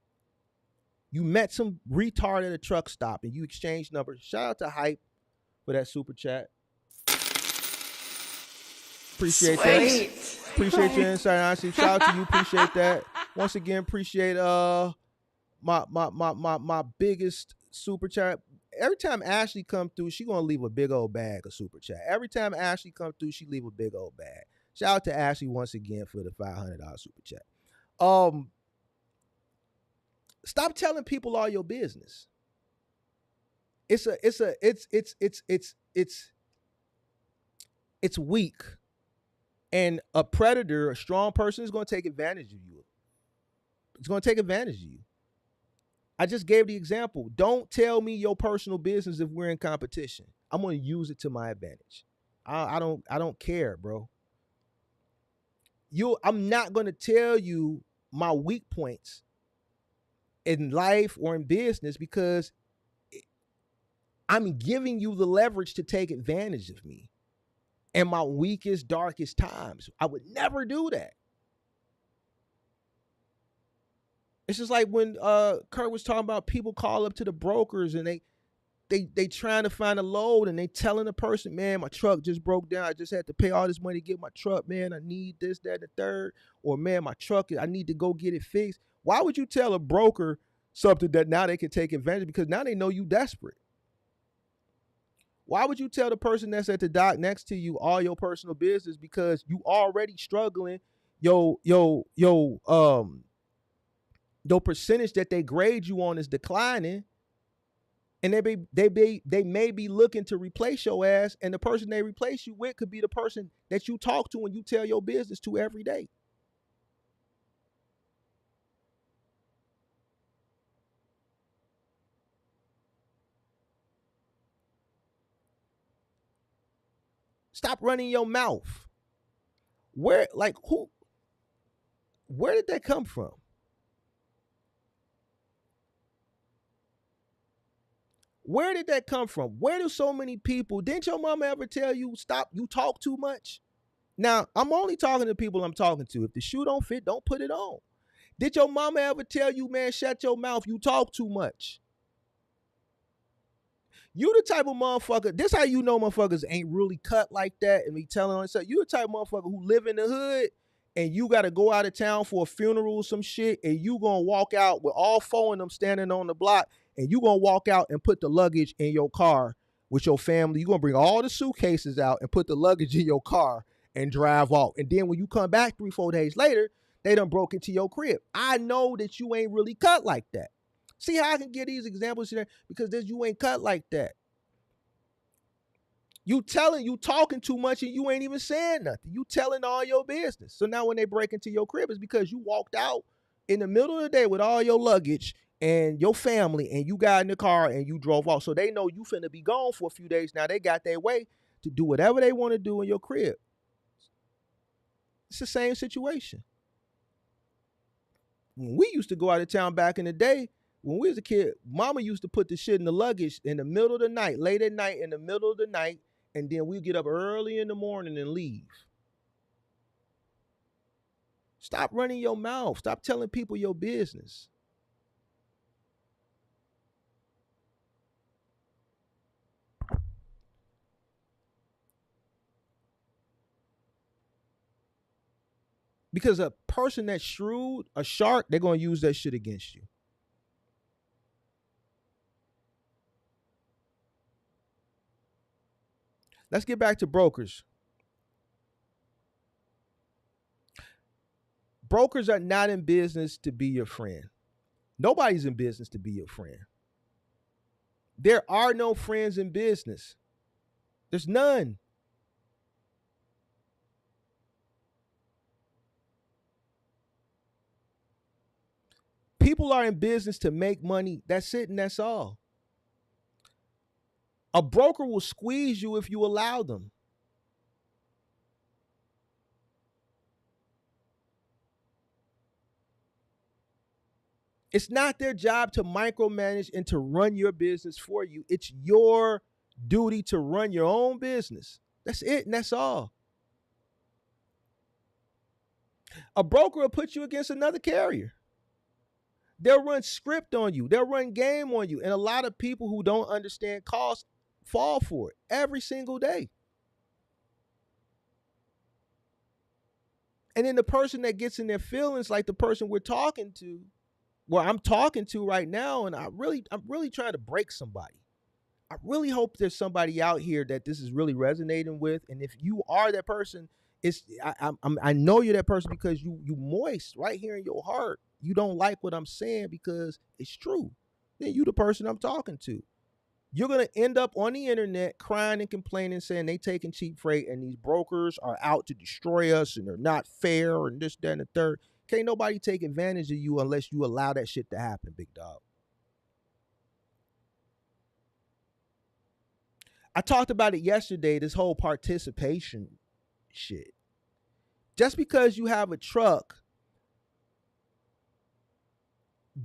you met some retard at a truck stop and you exchanged numbers. Shout out to Hype for that super chat. Appreciate that. Appreciate your insight, honestly. Shout out to you. Appreciate that. Once again, appreciate my biggest super chat. Every time Ashley come through, she gonna leave a big old bag of super chat. Every time Ashley come through, she leave a big old bag. Shout out to Ashley once again for the $500 super chat. Stop telling people all your business. It's weak. And a predator, a strong person, is going to take advantage of you. It's going to take advantage of you. I just gave the example. Don't tell me your personal business if we're in competition. I'm going to use it to my advantage. I don't care, bro. I'm not going to tell you my weak points in life or in business because I'm giving you the leverage to take advantage of me in my weakest, darkest times. I would never do that. It's just like when Kurt was talking about people call up to the brokers and they trying to find a load and they telling the person, man, my truck just broke down. I just had to pay all this money to get my truck, man. I need this, that, and the third. Or man, my truck, I need to go get it fixed. Why would you tell a broker something that now they can take advantage? Because now they know you desperate. Why would you tell the person that's at the dock next to you all your personal business because you already struggling? Your percentage that they grade you on is declining, and they may be looking to replace your ass, and the person they replace you with could be the person that you talk to and you tell your business to every day. Stop running your mouth. Where like who where did that come from? Where did that come from? Where do so many people, didn't your mama ever tell you stop, you talk too much? Now, I'm only talking to people I'm talking to. If the shoe don't fit, don't put it on. Did your mama ever tell you, man, shut your mouth, you talk too much? You the type of motherfucker, this how you know motherfuckers ain't really cut like that and be telling on yourself. You the type of motherfucker who live in the hood and you gotta go out of town for a funeral or some shit, and you gonna walk out with all four of them standing on the block, and you gonna walk out and put the luggage in your car with your family. You gonna bring all the suitcases out and put the luggage in your car and drive off. And then when you come back 3-4 days later, they done broke into your crib. I know that you ain't really cut like that. See how I can get these examples here? Because this you ain't cut like that. You talking too much and you ain't even saying nothing. You telling all your business. So now when they break into your crib, it's because you walked out in the middle of the day with all your luggage and your family, and you got in the car and you drove off. So they know you finna be gone for a few days. Now they got their way to do whatever they want to do in your crib. It's the same situation. When we used to go out of town back in the day, when we was a kid, mama used to put the shit in the luggage in the middle of the night, late at night, in the middle of the night, and then we get up early in the morning and leave. Stop running your mouth. Stop telling people your business. Because a person that's shrewd, a shark, they're going to use that shit against you. Let's get back to brokers. Brokers are not in business to be your friend. Nobody's in business to be your friend. There are no friends in business. There's none. People are in business to make money. That's it, and that's all. A broker will squeeze you if you allow them. It's not their job to micromanage and to run your business for you. It's your duty to run your own business. That's it, and that's all. A broker will put you against another carrier. They'll run script on you. They'll run game on you. And a lot of people who don't understand costs fall for it every single day. And then the person that gets in their feelings, like the person we're talking to, well, I'm talking to right now, and I'm really trying to break somebody. I really hope there's somebody out here that this is really resonating with. And if you are that person, I know you're that person because you moist right here in your heart. You don't like what I'm saying because it's true. Then you the person I'm talking to. You're gonna end up on the internet crying and complaining, saying they taking cheap freight and these brokers are out to destroy us and they're not fair and this, that, and the third. Can't nobody take advantage of you unless you allow that shit to happen, big dog. I talked about it yesterday, this whole participation shit. Just because you have a truck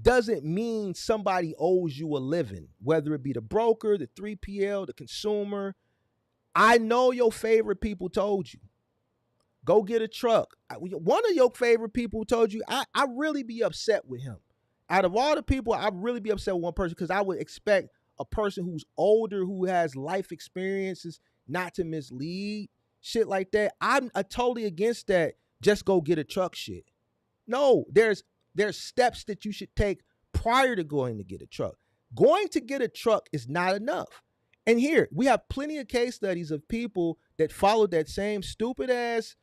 doesn't mean somebody owes you a living, whether it be the broker, the 3PL, the consumer. I know your favorite people told you, go get a truck. One of your favorite people told you, I really be upset with him. Out of all the people, I'd really be upset with one person because I would expect a person who's older, who has life experiences, not to mislead shit like that. I'm totally against that. Just go get a truck shit. No, there's steps that you should take prior to going to get a truck. Going to get a truck is not enough. And here we have plenty of case studies of people that followed that same stupid ass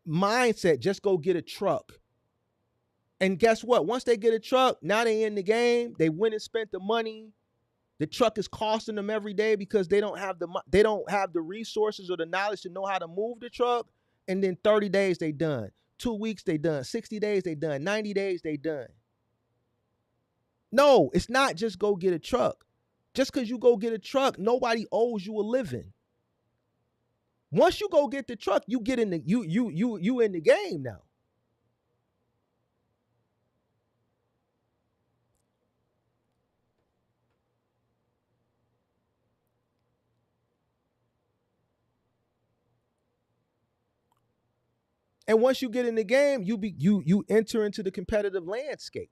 mindset. Just go get a truck. And guess what? Once they get a truck, now they in the game. They went and spent the money. The truck is costing them every day because they don't have the resources or the knowledge to know how to move the truck. And then 30 days they done. 2 weeks they done. 60 days they done. 90 days they done. No, it's not just go get a truck. Just because you go get a truck, nobody owes you a living. Once you go get the truck, you get in the you in the game now. And once you get in the game, you enter into the competitive landscape.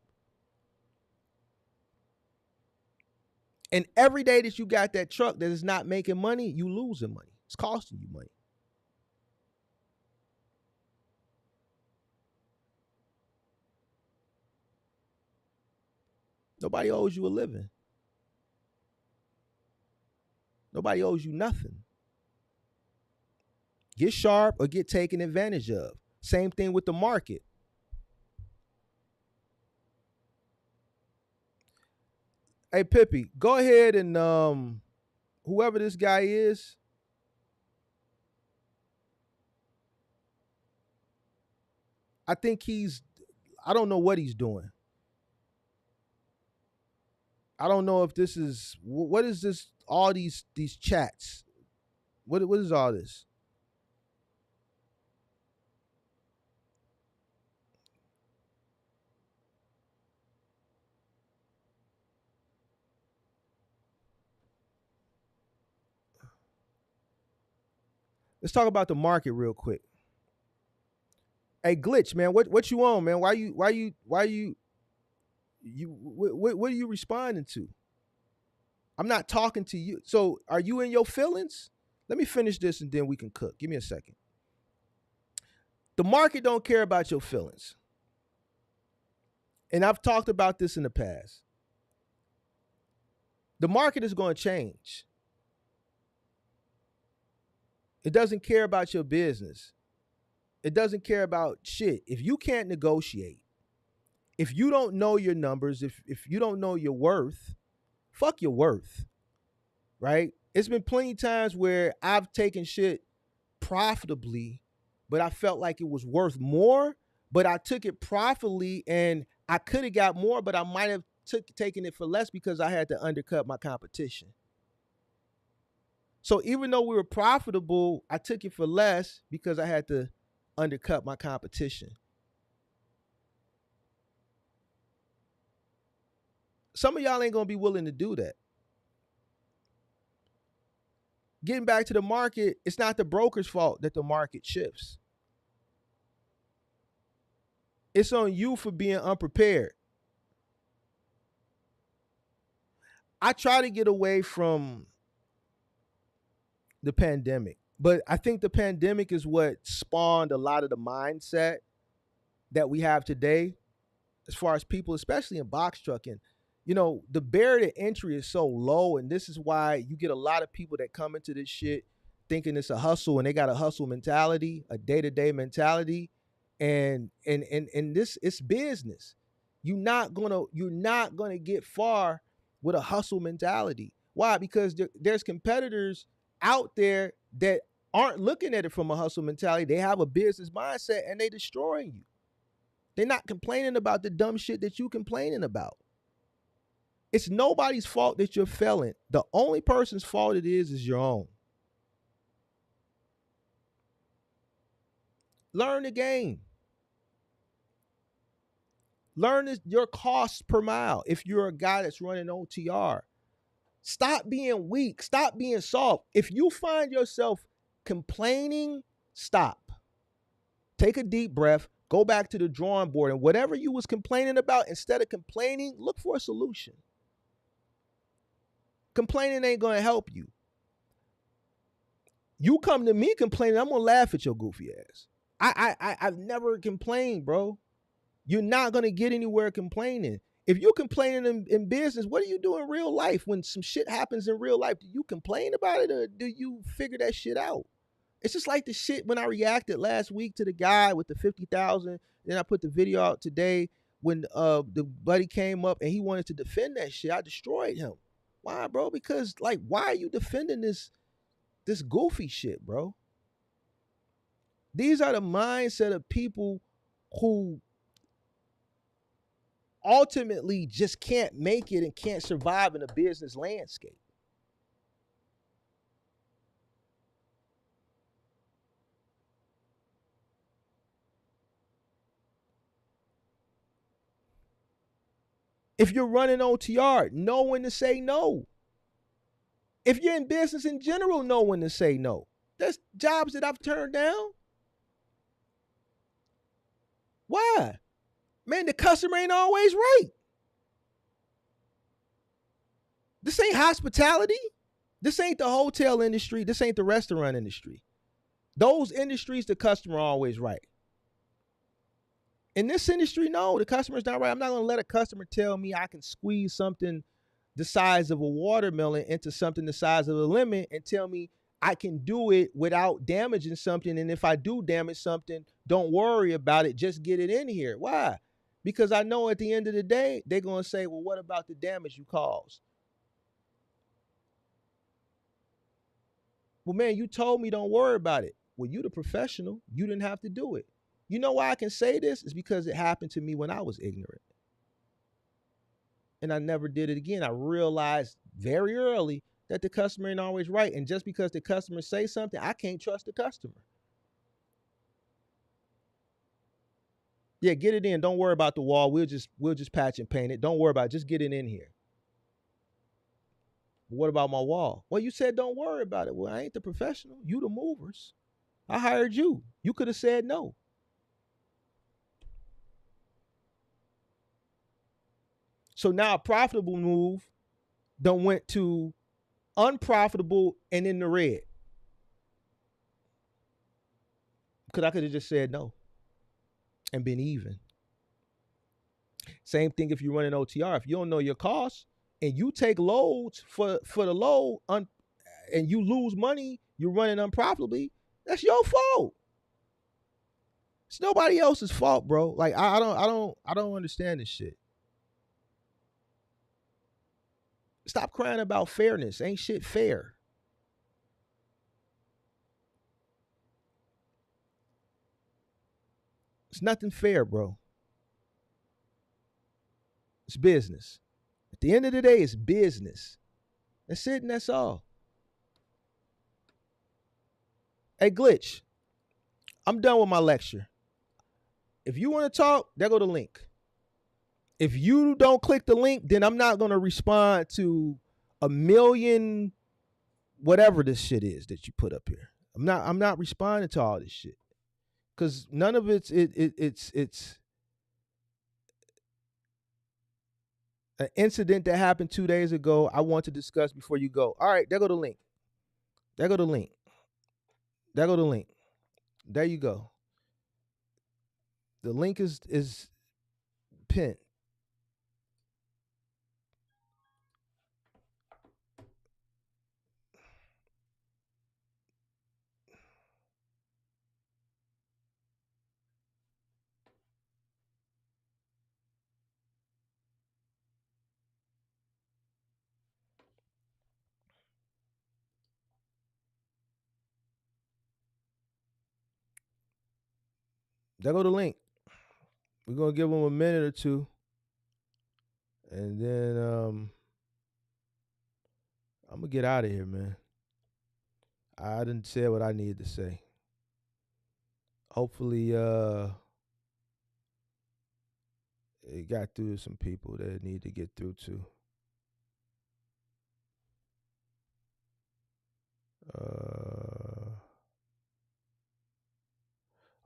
And every day that you got that truck that is not making money, you losing money. It's costing you money. Nobody owes you a living. Nobody owes you nothing. Get sharp or get taken advantage of. Same thing with the market. Hey Pippi, go ahead and whoever this guy is, I think I don't know what he's doing. I don't know if this is what is this all these chats. What is all this? Let's talk about the market real quick. Hey Glitch, man, what you on, man? What are you responding to? I'm not talking to you. So are you in your feelings? Let me finish this and then we can cook. Give me a second. The market don't care about your feelings. And I've talked about this in the past. The market is going to change. It doesn't care about your business. It doesn't care about shit. If you can't negotiate, if you don't know your numbers, if you don't know your worth, fuck your worth. Right? It's been plenty of times where I've taken shit profitably, but I felt like it was worth more, but I took it profitably and I could have got more, but I might have taken it for less because I had to undercut my competition. So even though we were profitable, I took it for less because I had to undercut my competition. Some of y'all ain't gonna be willing to do that. Getting back to the market, it's not the broker's fault that the market shifts. It's on you for being unprepared. I try to get away from the pandemic, but I think the pandemic is what spawned a lot of the mindset that we have today as far as people, especially in box trucking. You know, the barrier to entry is so low, and this is why you get a lot of people that come into this shit thinking it's a hustle, and they got a hustle mentality, a day-to-day mentality, and this it's business. You're not gonna get far with a hustle mentality. Why? Because there's competitors out there that aren't looking at it from a hustle mentality. They have a business mindset and they destroying you. They're not complaining about the dumb shit that you complaining about. It's nobody's fault that you're failing. The only person's fault it is your own. Learn the game. Learn your costs per mile. If you're a guy that's running OTR, stop being weak. Stop being soft. If you find yourself complaining, stop. Take a deep breath, Go back to the drawing board, and whatever you was complaining about, instead of complaining, look for a solution. Complaining ain't gonna help you. You come to me complaining, I'm gonna laugh at your goofy ass. I've never complained, bro. You're not gonna get anywhere complaining. If you're complaining in business, what do you do in real life? When some shit happens in real life, do you complain about it or do you figure that shit out? It's just like the shit when I reacted last week to the guy with the 50,000. Then I put the video out today when the buddy came up and he wanted to defend that shit. I destroyed him. Why, bro? Because like, why are you defending this goofy shit, bro? These are the mindset of people who ultimately just can't make it and can't survive in a business landscape. If you're running OTR, know when to say no. If you're in business in general, know when to say no. There's jobs that I've turned down. Why? Man, the customer ain't always right. This ain't hospitality. This ain't the hotel industry. This ain't the restaurant industry. Those industries, the customer always right. In this industry, no, the customer's not right. I'm not going to let a customer tell me I can squeeze something the size of a watermelon into something the size of a lemon and tell me I can do it without damaging something. And if I do damage something, don't worry about it. Just get it in here. Why? Because I know at the end of the day, they're going to say, well, what about the damage you caused? Well, man, you told me don't worry about it. Well, you the professional. You didn't have to do it. You know why I can say this? It's because it happened to me when I was ignorant. And I never did it again. I realized very early that the customer ain't always right. And just because the customer say something, I can't trust the customer. Yeah, get it in. Don't worry about the wall. We'll just patch and paint it. Don't worry about it. Just get it in here. But what about my wall? Well, you said don't worry about it. Well, I ain't the professional. You the movers. I hired you. You could have said no. So now a profitable move done went to unprofitable and in the red. Because I could have just said no and been even. Same thing if you're running OTR. If you don't know your costs and you take loads for the load and you lose money, you're running unprofitably, that's your fault. It's nobody else's fault, bro. Like I don't understand this shit. Stop crying about fairness. Ain't shit fair. It's nothing fair, bro. It's business. At the end of the day, it's business. That's it and that's all. Hey, Glitch, I'm done with my lecture. If you want to talk, there go the link. If you don't click the link, then I'm not going to respond to a million whatever this shit is that you put up here. I'm not responding to all this shit because none of it's an incident that happened 2 days ago. I want to discuss before you go. All right, there go the link. There go the link. There go the link. There you go. The link is pinned. There go the link. We're gonna give them a minute or two, and then I'm gonna get out of here, man. I didn't say what I needed to say. Hopefully, it got through to some people that it need to get through to. Uh,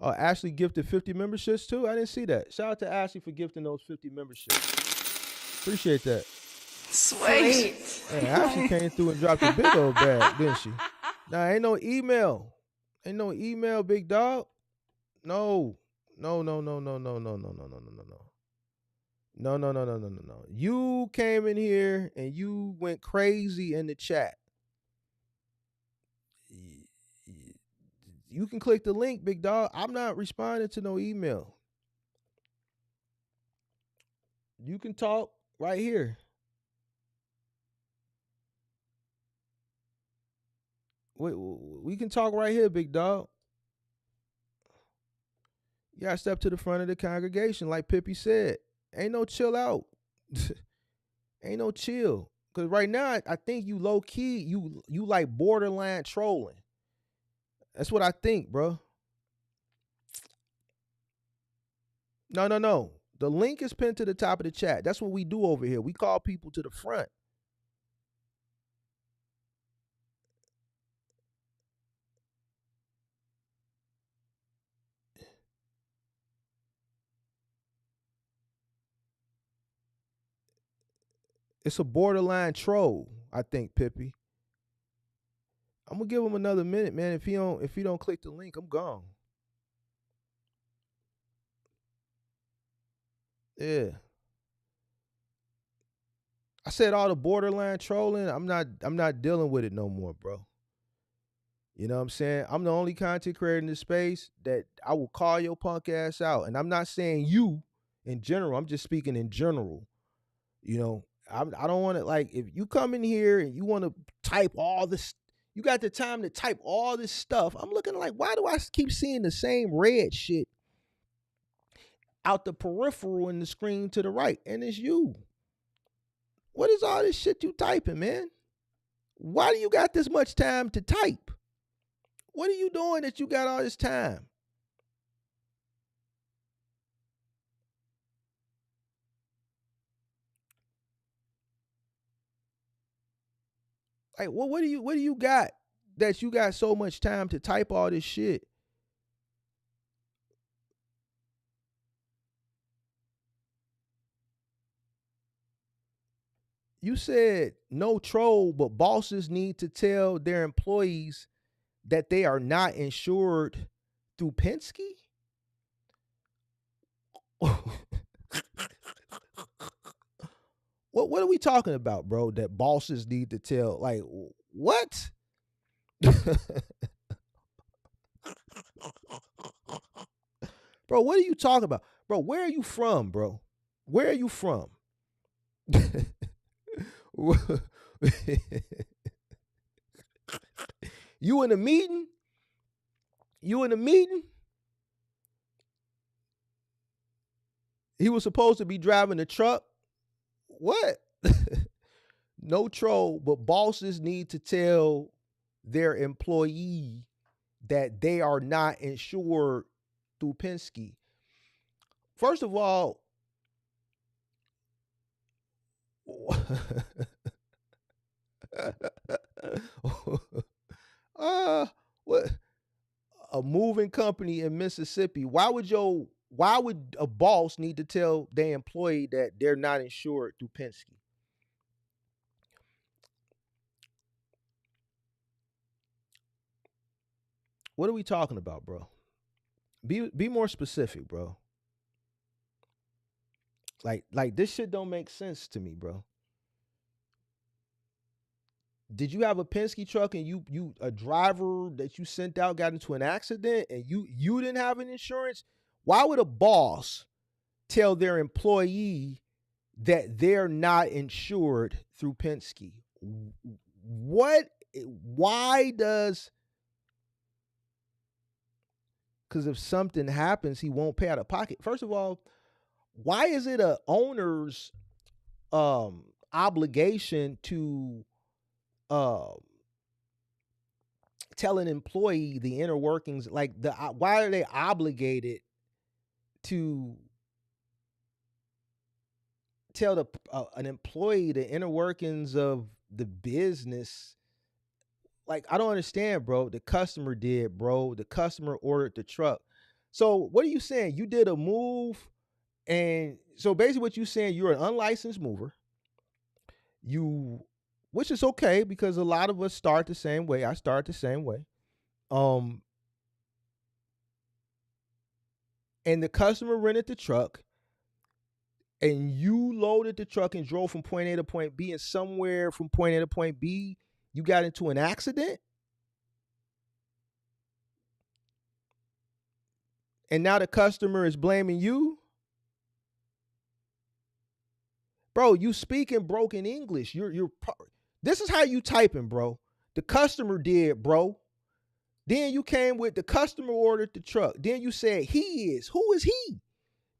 Oh, Ashley gifted 50 memberships too. I didn't see that. Shout out to Ashley for gifting those 50 memberships. Appreciate that. Sweet. Man, Ashley came through and dropped a big old bag, didn't she? Nah, ain't no email. Ain't no email, big dog. No. No, no, no, no, no, no, no, no, no, no, no, no. No, no, no, no, no, no, no. You came in here and you went crazy in the chat. You can click the link, big dog. I'm not responding to no email. You can talk right here. We can talk right here, big dog. You gotta step to the front of the congregation, like Pippi said. Ain't no chill out. Ain't no chill. Cause right now, I think you low key, you like borderline trolling. That's what I think, bro. No, no, no. The link is pinned to the top of the chat. That's what we do over here. We call people to the front. It's a borderline troll, I think, Pippi. I'm gonna give him another minute, man. If he don't click the link, I'm gone. Yeah. I said all the borderline trolling, I'm not dealing with it no more, bro. You know what I'm saying? I'm the only content creator in this space that I will call your punk ass out. And I'm not saying you in general. I'm just speaking in general. You know, I don't want to, like, if you come in here and you want to type all this, you got the time to type all this stuff. I'm looking like, why do I keep seeing the same red shit out the peripheral in the screen to the right? And it's you. What is all this shit you typing, man? Why do you got this much time to type? What are you doing that you got all this time? Like, what do you got that you got so much time to type all this shit? You said no troll, but bosses need to tell their employees that they are not insured through Penske? What are we talking about, bro? That bosses need to tell, like, what? Bro, what are you talking about? Bro, where are you from, bro? Where are you from? You in a meeting? You in a meeting? He was supposed to be driving the truck. What? No troll, but bosses need to tell their employee that they are not insured through Penske. First of all, what, a moving company in Mississippi? Why would a boss need to tell their employee that they're not insured through Penske? What are we talking about, bro? Be more specific, bro. Like this shit don't make sense to me, bro. Did you have a Penske truck and you a driver that you sent out got into an accident and you didn't have an insurance? Why would a boss tell their employee that they're not insured through Penske? What? Why does? Because if something happens, he won't pay out of pocket. First of all, why is it a owner's obligation to uh, tell an employee the inner workings? Like, why are they obligated to tell an employee the inner workings of the business? Like, I don't understand, bro. The customer did, bro. The customer ordered the truck. So what are you saying? You did a move, and so basically what you saying, you're an unlicensed mover. You, which is okay because a lot of us start the same way. I start the same way. Um, and the customer rented the truck, and you loaded the truck and drove from point A to point B, and somewhere from point A to point B, you got into an accident, and now the customer is blaming you. Bro, you speaking broken English. This is how you typing, bro. The customer did, bro. Then you came with the customer ordered the truck. Then you said he is. Who is he?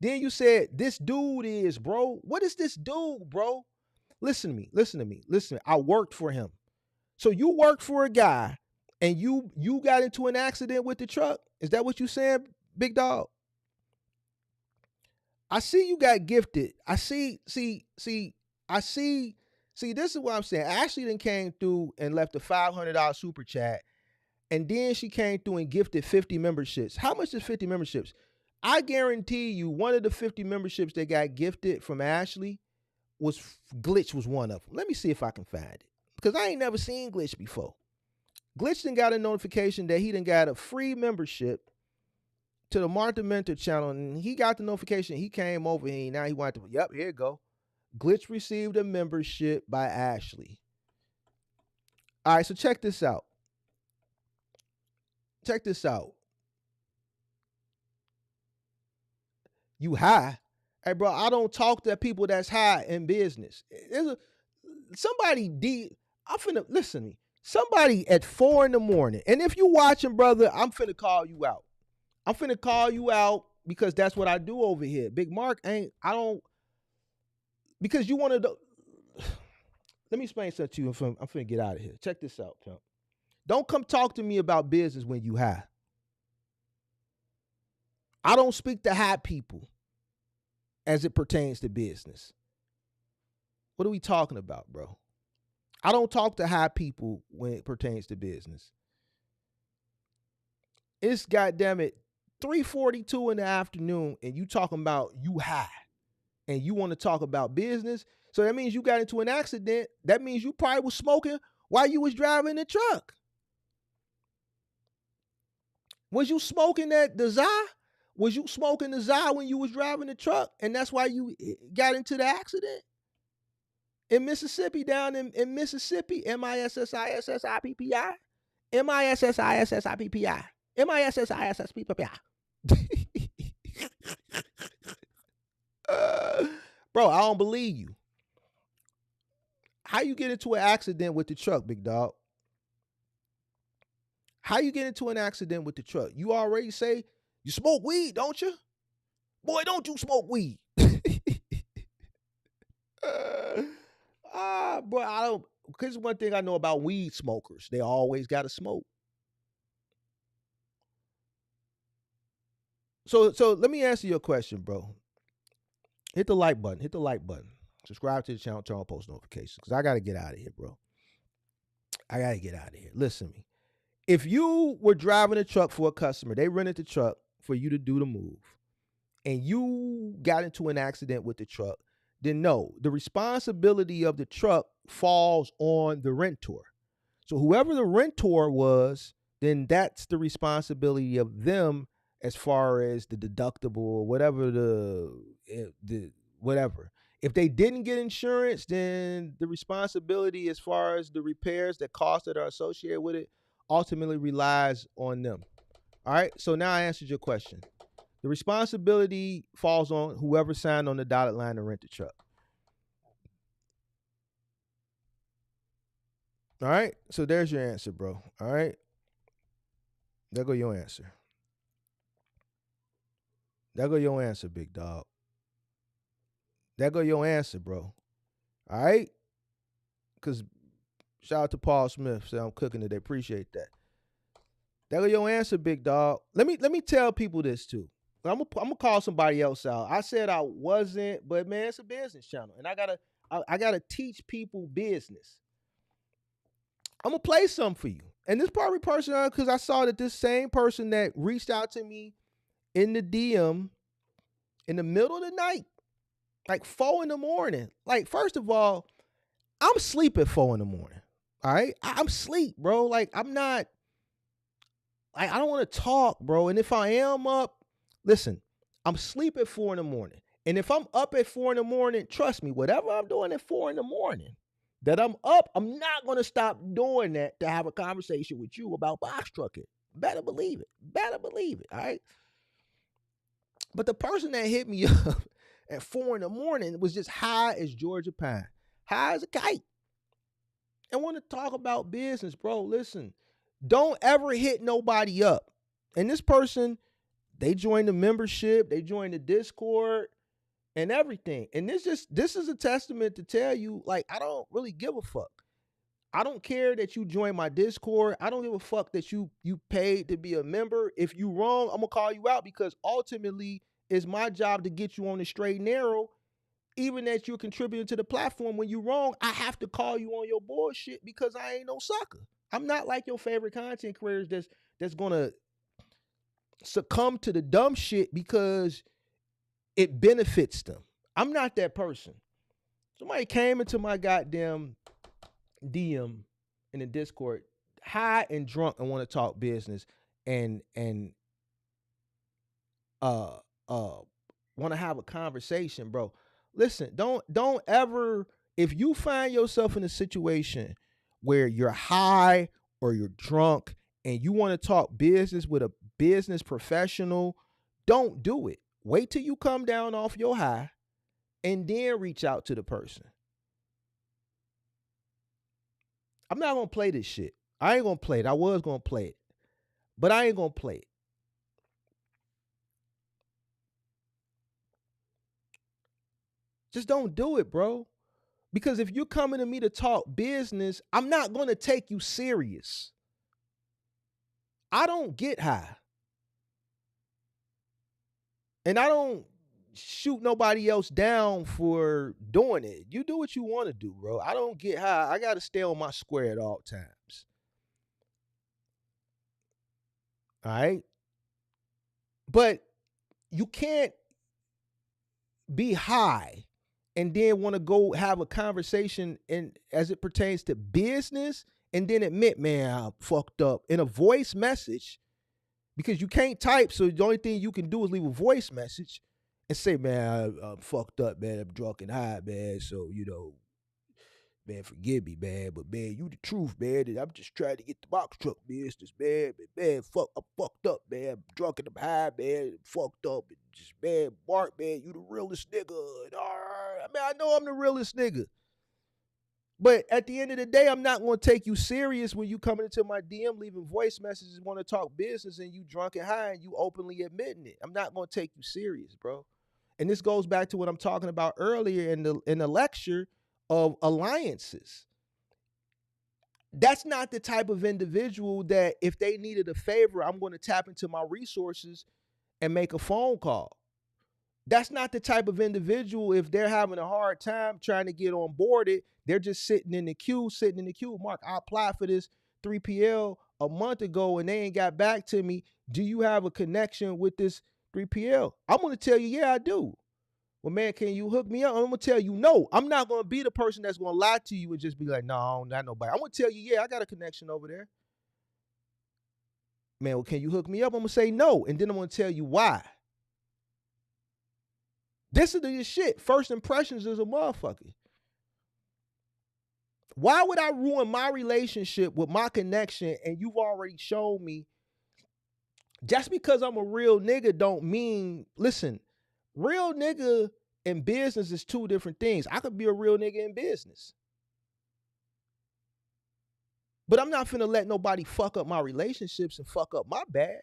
Then you said this dude is, bro. What is this dude, bro? Listen to me. Listen to me. Listen. I worked for him. So you worked for a guy and you got into an accident with the truck. Is that what you saying, big dog? I see you got gifted. I see, this is what I'm saying. Ashley then came through and left a $500 super chat. And then she came through and gifted 50 memberships. How much is 50 memberships? I guarantee you one of the 50 memberships that got gifted from Ashley was Glitch was one of them. Let me see if I can find it. Because I ain't never seen Glitch before. Glitch then got a notification that he done got a free membership to the Martha Mentor channel. And he got the notification. He came over and now he wanted to, yep, here you go. Glitch received a membership by Ashley. All right, so check this out. Check this out. You high. Hey, bro, I don't talk to people that's high in business. I'm finna, listen to me. Somebody at 4 a.m, and if you watching, brother, I'm finna call you out. I'm finna call you out because that's what I do over here. Big Mark because you wanted to, let me explain something to you. I'm finna get out of here. Check this out, pimp. Don't come talk to me about business when you high. I don't speak to high people as it pertains to business. What are we talking about, bro? I don't talk to high people when it pertains to business. It's goddamn it 3:42 in the afternoon and you talking about you high and you want to talk about business. So that means you got into an accident. That means you probably was smoking while you was driving the truck. Was you smoking the za? Was you smoking the za when you was driving the truck? And that's why you got into the accident? In Mississippi, down in Mississippi, Mississippi, Mississippi, Mississippi. Bro, I don't believe you. How you get into an accident with the truck, big dog? How you get into an accident with the truck? You already say you smoke weed, don't you? Boy, don't you smoke weed. Bro, I don't, because one thing I know about weed smokers, they always got to smoke. So let me answer your question, bro. Hit the like button. Hit the like button. Subscribe to the channel, turn on post notifications, because I got to get out of here, bro. I got to get out of here. Listen to me. If you were driving a truck for a customer, they rented the truck for you to do the move, and you got into an accident with the truck, then no, the responsibility of the truck falls on the rentor. So whoever the rentor was, then that's the responsibility of them as far as the deductible or whatever the whatever. If they didn't get insurance, then the responsibility as far as the repairs, the costs that are associated with it, ultimately relies on them. All right. So now I answered your question. The responsibility falls on whoever signed on the dotted line to rent the truck. All right. So there's your answer, bro. All right. There go your answer. There go your answer, big dog. There go your answer, bro. All right. Because shout out to Paul Smith. Said I'm cooking today. Appreciate that. There go your answer, big dog. Let me tell people this too. I'm gonna call somebody else out. I said I wasn't, but man, it's a business channel, and I gotta teach people business. I'm gonna play some for you, and this probably person because I saw that this same person that reached out to me in the DM in the middle of the night, like 4 in the morning. Like, first of all, I'm sleep at 4 in the morning. All right. I'm sleep, bro. Like, I'm not, I don't want to talk, bro. And if I am up, listen, I'm sleep at 4 in the morning. And if I'm up at 4 in the morning, trust me, whatever I'm doing at 4 in the morning, that I'm up, I'm not gonna stop doing that to have a conversation with you about box trucking. Better believe it. Better believe it. All right. But the person that hit me up at 4 in the morning was just high as Georgia pine, high as a kite, and want to talk about business, bro. Listen, don't ever hit nobody up. And this person, they joined the membership, they joined the Discord and everything. And this is a testament to tell you, like, I don't really give a fuck. I don't care that you joined my Discord. I don't give a fuck that you paid to be a member. If you wrong, I'm gonna call you out because ultimately it's my job to get you on the straight and narrow. Even that you're contributing to the platform, when you wrong, I have to call you on your bullshit because I ain't no sucker. I'm not like your favorite content creators that's gonna succumb to the dumb shit because it benefits them. I'm not that person. Somebody came into my goddamn DM in the Discord, high and drunk, and want to talk business, and uh want to have a conversation, bro. Listen, don't ever, if you find yourself in a situation where you're high or you're drunk and you want to talk business with a business professional, don't do it. Wait till you come down off your high and then reach out to the person. I'm not gonna play this shit. I ain't gonna play it. I was gonna play it, but I ain't gonna play it. Just don't do it, bro. Because if you're coming to me to talk business, I'm not gonna take you serious. I don't get high. And I don't shoot nobody else down for doing it. You do what you want to do, bro. I don't get high. I gotta stay on my square at all times. All right. But you can't be high and then want to go have a conversation in as it pertains to business and then admit, man, I fucked up in a voice message because you can't type. So the only thing you can do is leave a voice message and say, man, I'm fucked up, man. I'm drunk and high, man. So, man, forgive me, man. But, man, you the truth, man. And I'm just trying to get the box truck business, man. But, man, I'm fucked up, man. I'm drunk and I'm high, man. I'm fucked up. And just, man, Mark, man, you the realest nigga. And, I mean, I know I'm the realest nigga. But at the end of the day, I'm not going to take you serious when you coming into my DM leaving voice messages and want to talk business and you drunk and high and you openly admitting it. I'm not going to take you serious, bro. And this goes back to what I'm talking about earlier in the lecture of alliances. That's not the type of individual that if they needed a favor, I'm going to tap into my resources and make a phone call. That's not the type of individual, if they're having a hard time trying to get on boarded, they're just sitting in the queue. Mark, I applied for this 3PL a month ago and they ain't got back to me. Do you have a connection with this 3PL? I'm going to tell you, yeah, I do. Well, man, can you hook me up? I'm going to tell you, no. I'm not going to be the person that's going to lie to you and just be like, no, I don't got nobody. I'm going to tell you, yeah, I got a connection over there. Man, well, can you hook me up? I'm going to say no. And then I'm going to tell you why. This is the shit. First impressions is a motherfucker. Why would I ruin my relationship with my connection and you've already shown me? Just because I'm a real nigga don't mean, listen, real nigga and business is two different things. I could be a real nigga in business. But I'm not finna let nobody fuck up my relationships and fuck up my bag.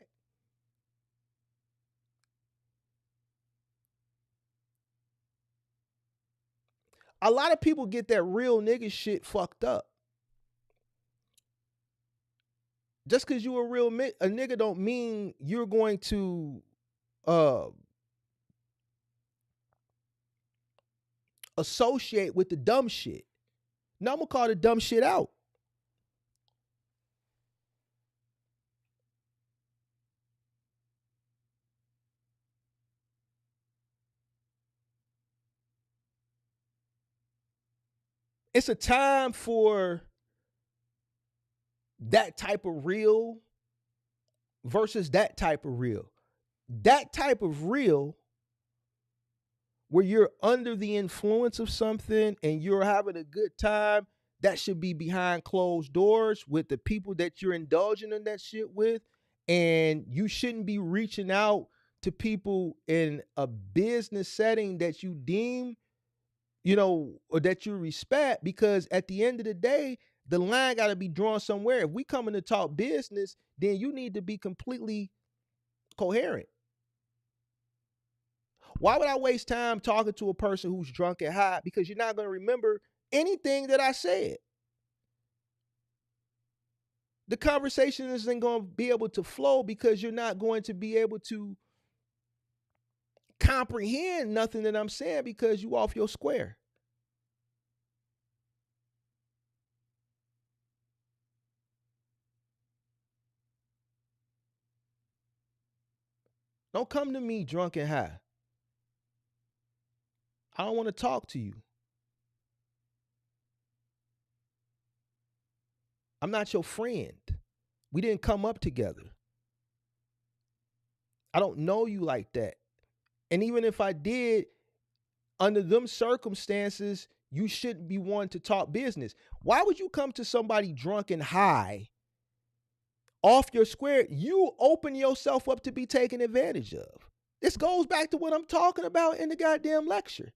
A lot of people get that real nigga shit fucked up. Just because you a real a nigga don't mean you're going to associate with the dumb shit. Now I'm gonna call the dumb shit out. It's a time for that type of real versus that type of real. That type of real where you're under the influence of something and you're having a good time, that should be behind closed doors with the people that you're indulging in that shit with. And you shouldn't be reaching out to people in a business setting that you deem, or that you respect, because at the end of the day, the line got to be drawn somewhere. If we coming to talk business, then you need to be completely coherent. Why would I waste time talking to a person who's drunk and high? Because you're not going to remember anything that I said. The conversation isn't going to be able to flow because you're not going to be able to comprehend nothing that I'm saying because you off your square. Don't come to me drunk and high. I don't want to talk to you. I'm not your friend. We didn't come up together. I don't know you like that. And even if I did, under them circumstances, you shouldn't be wanting to talk business. Why would you come to somebody drunk and high off your square? You open yourself up to be taken advantage of. This goes back to what I'm talking about in the goddamn lecture.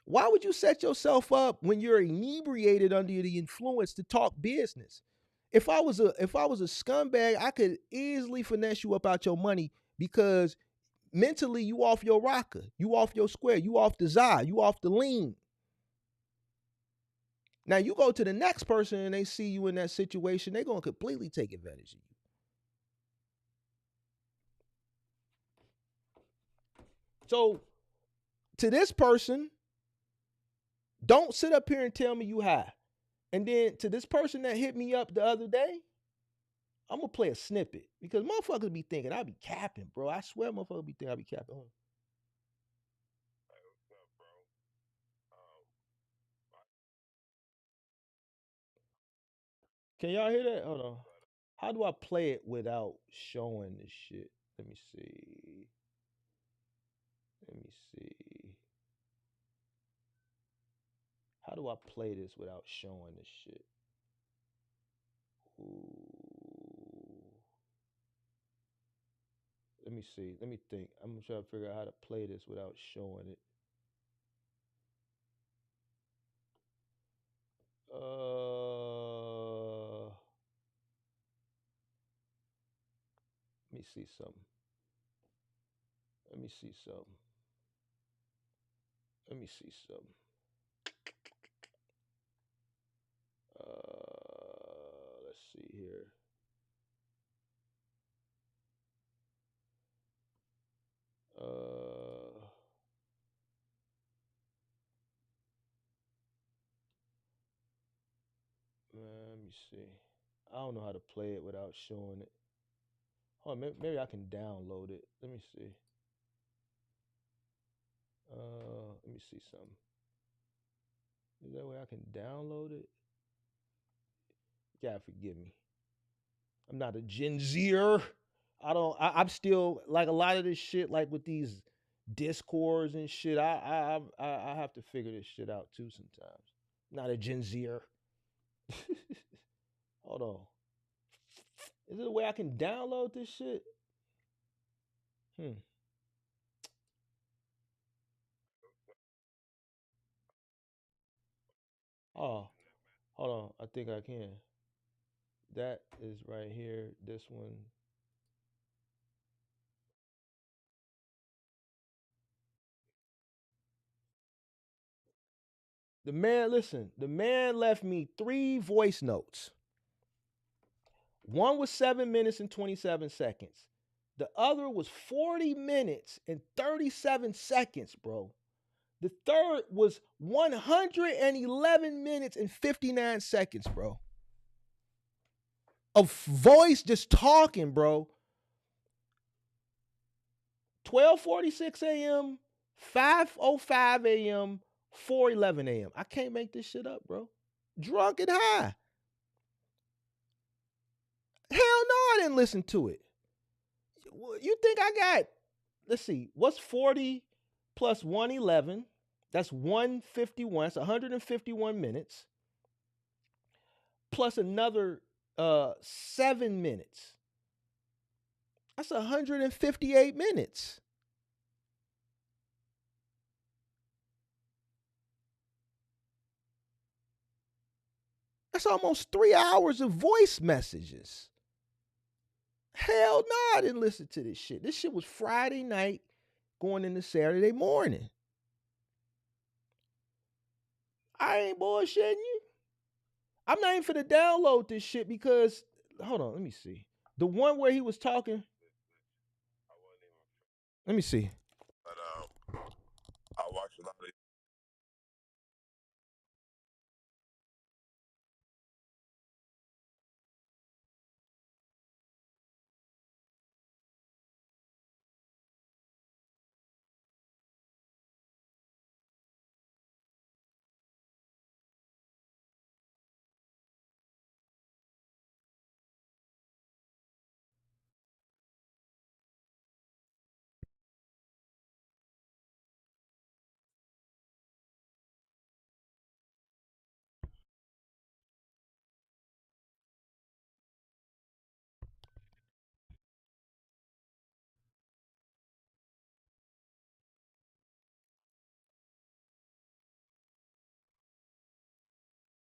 Why would you set yourself up when you're inebriated under the influence to talk business? If I was a scumbag, I could easily finesse you up out your money because mentally you off your rocker, you off your square, you off the za, you off the lean. Now you go to the next person and they see you in that situation, they're gonna completely take advantage of you. So to this person, don't sit up here and tell me you high. And then to this person that hit me up the other day, I'm gonna play a snippet because motherfuckers be thinking I be capping, bro. I swear motherfuckers be thinking I be capping. Can y'all hear that? Hold on. How do I play it without showing this shit? Let me see. Let me see. How do I play this without showing this shit? Ooh. Let me see. Let me think. I'm gonna try to figure out how to play this without showing it. Let me see something. Let me see something. Let me see something. Let's see here. Man, let me see. I don't know how to play it without showing it. Hold on, maybe I can download it. Let me see. Let me see something. Is that way I can download it? You gotta forgive me. I'm not a Gen Zer. I'm still like a lot of this shit, like with these discords and shit. I have to figure this shit out too sometimes. Not a Gen Zer. Hold on. Is there a way I can download this shit? Hmm. Oh, hold on. I think I can. That is right here. This one. The man, listen, the man left me 3 voice notes. One was 7 minutes and 27 seconds. The other was 40 minutes and 37 seconds, bro. The third was 111 minutes and 59 seconds, bro. Of voice just talking, bro. 12:46 a.m., 5:05 a.m., 4:11 a.m. I can't make this shit up, bro. Drunk and high. Hell no, I didn't listen to it. You think I got, let's see, what's 40 plus 111? That's 151. It's 151 minutes plus another 7 minutes. That's 158 minutes. That's almost 3 hours of voice messages. Hell no, I didn't listen to this shit. This shit was Friday night going into Saturday morning. I ain't bullshitting you. I'm not even finna download this shit because, hold on, let me see. The one where he was talking, let me see. But I watched a lot of.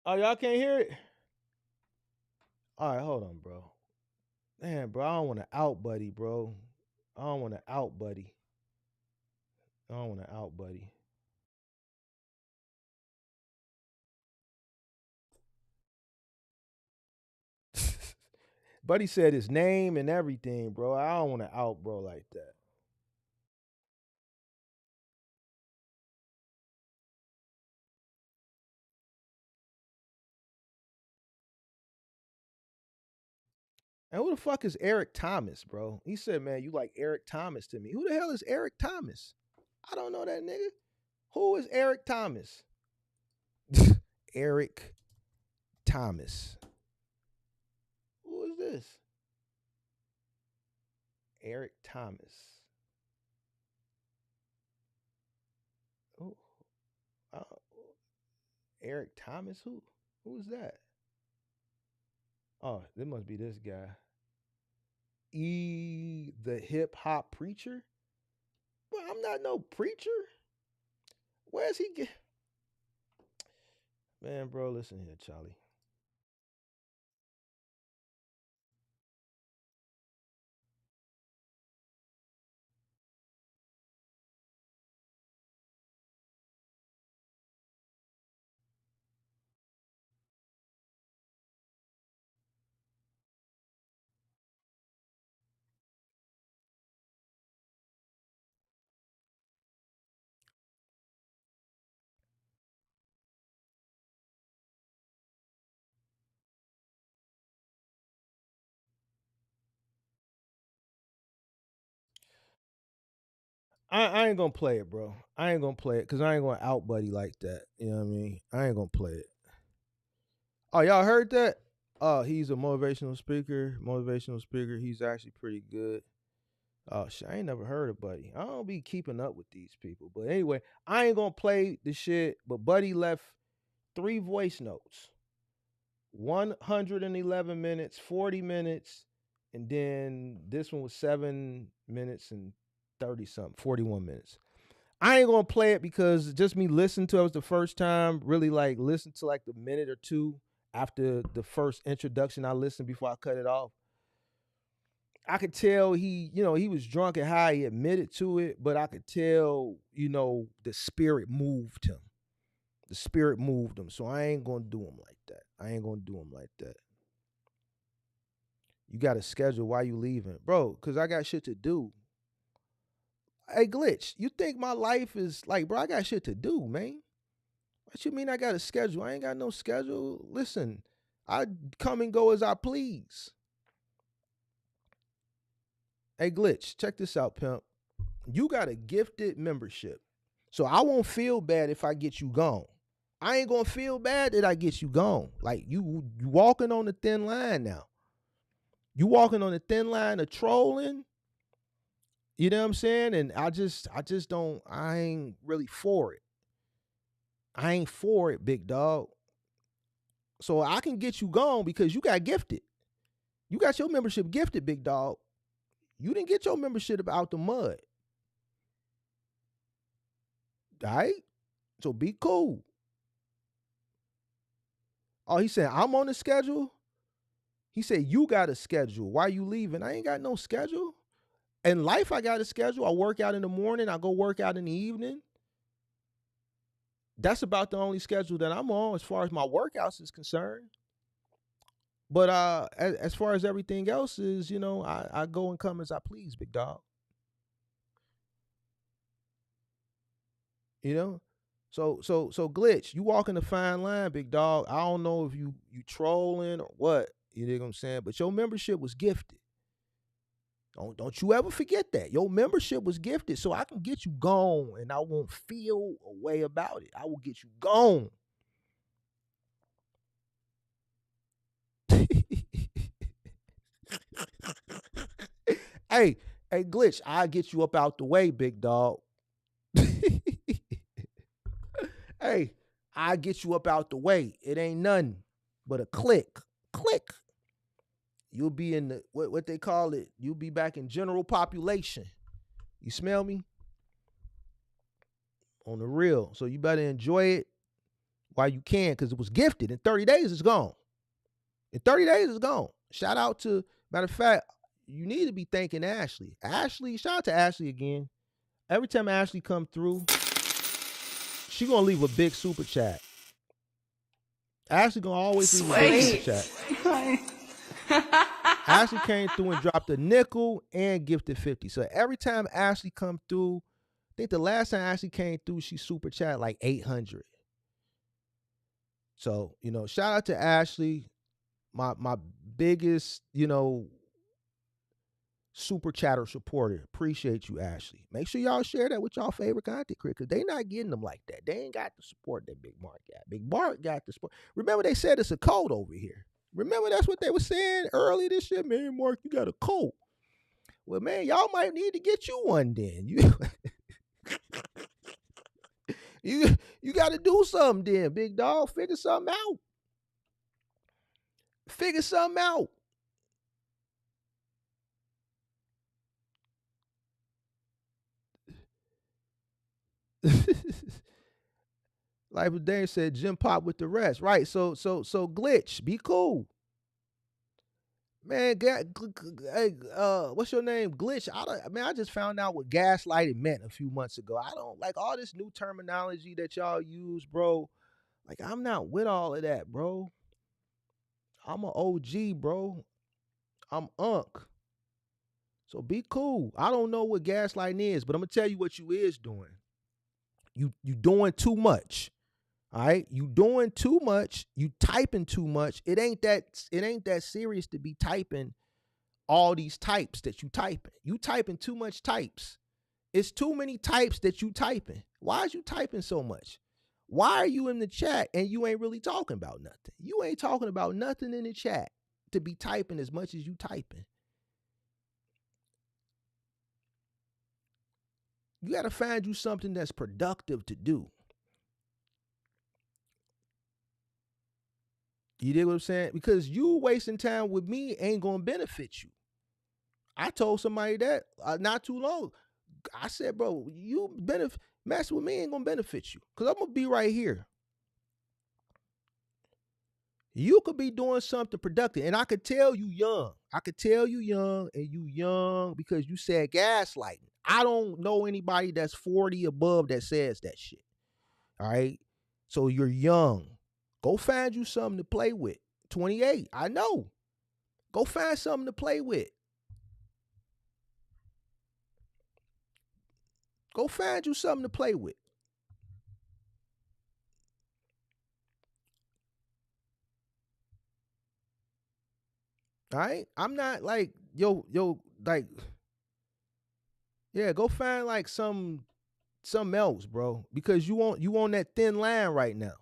Oh, y'all can't hear it? All right, hold on, bro. Man, bro, I don't want to out buddy, bro. I don't want to out buddy. I don't want to out buddy. Buddy said his name and everything, bro. I don't want to out bro like that. And who the fuck is Eric Thomas, bro? He said, man, you like Eric Thomas to me. Who the hell is Eric Thomas? I don't know that nigga. Who is Eric Thomas? Eric Thomas. Who is this? Eric Thomas. Who? Uh, Eric Thomas? Who? Who is that? Oh, it must be this guy. The hip hop preacher? Well, I'm not no preacher. Where's he get? Man, bro, listen here, Charlie. I ain't gonna play it, bro. I ain't gonna play it because I ain't gonna out buddy like that. You know what I mean? I ain't gonna play it. Oh, y'all heard that? Oh, he's a motivational speaker. Motivational speaker. He's actually pretty good. Oh shit, I ain't never heard of Buddy. I don't be keeping up with these people. But anyway, I ain't gonna play the shit. But Buddy left 3 voice notes. 111 minutes, 40 minutes, and then this one was 7 minutes and 30 something, 41 minutes. I ain't gonna play it because just me listening to it was the first time, really like listen to like the minute or two after the first introduction I listened before I cut it off. I could tell he was drunk and high, he admitted to it, but I could tell, the spirit moved him. The spirit moved him. So I ain't gonna do him like that. I ain't gonna do him like that. You got to schedule why you leaving, bro. Cause I got shit to do. Hey, Glitch, you think my life is like, bro? I got shit to do, man. What you mean I got a schedule? I ain't got no schedule. Listen, I come and go as I please. Hey, Glitch, check this out, pimp. You got a gifted membership. So I won't feel bad if I get you gone. I ain't gonna feel bad that I get you gone. Like you walking on the thin line now. You walking on the thin line of trolling. You know what I'm saying? And I just don't. I ain't really for it. I ain't for it, big dog. So I can get you gone because you got gifted. You got your membership gifted, big dog. You didn't get your membership out the mud. All right? So be cool. Oh, he said, I'm on the schedule. He said, you got a schedule. Why you leaving? I ain't got no schedule. In life, I got a schedule. I work out in the morning. I go work out in the evening. That's about the only schedule that I'm on as far as my workouts is concerned. But as far as everything else is, I go and come as I please, big dog. You know? So glitch, you walking the fine line, big dog. I don't know if you trolling or what, you know what I'm saying? But your membership was gifted. Don't you ever forget that. Your membership was gifted, so I can get you gone and I won't feel a way about it. I will get you gone. Hey, glitch, I'll get you up out the way, big dog. Hey, I'll get you up out the way. It ain't nothing but a click. Click. You'll be in the what they call it. You'll be back in general population. You smell me? On the real. So you better enjoy it while you can, because it was gifted. In 30 days, it's gone. In 30 days, it's gone. Shout out to, matter of fact, you need to be thanking Ashley. Shout out to Ashley again. Every time Ashley come through, she gonna leave a big super chat. Ashley gonna always leave a big super chat. Ashley came through and dropped a nickel and gifted 50. So every time Ashley come through, I think the last time Ashley came through, she super chat like 800. So, shout out to Ashley, my biggest, super chatter supporter. Appreciate you, Ashley. Make sure y'all share that with y'all favorite content creators, because they not getting them like that. They ain't got the support that Big Mark got. Big Mark got the support. Remember, they said it's a code over here. Remember, that's what they were saying early this year. Man, Mark, you got a code. Well, man, y'all might need to get you one then. You got to do something then, big dog. Figure something out. Figure something out. Life of Dane said, Jim Pop with the rest. Right. So glitch. Be cool. Man, hey, what's your name? Glitch. I just found out what gaslighting meant a few months ago. I don't like all this new terminology that y'all use, bro. Like, I'm not with all of that, bro. I'm an OG, bro. I'm Unc. So be cool. I don't know what gaslighting is, but I'm gonna tell you what you is doing. You doing too much. All right, you doing too much. You typing too much. It ain't that serious to be typing all these types that you typing. You typing too much types. It's too many types that you typing. Why is you typing so much? Why are you in the chat and you ain't really talking about nothing? You ain't talking about nothing in the chat to be typing as much as you typing. You got to find you something that's productive to do. You dig what I'm saying? Because you wasting time with me ain't going to benefit you. I told somebody that not too long. I said, bro, you mess with me ain't going to benefit you, because I'm going to be right here. You could be doing something productive, and I could tell you young. I could tell you young, and you young because you said gaslighting. I don't know anybody that's 40 above that says that shit. All right? So you're young. Go find you something to play with. 28, I know. Go find something to play with. Go find you something to play with. All right? I'm not like, like, yeah, go find like some something else, bro, because you on that thin line right now.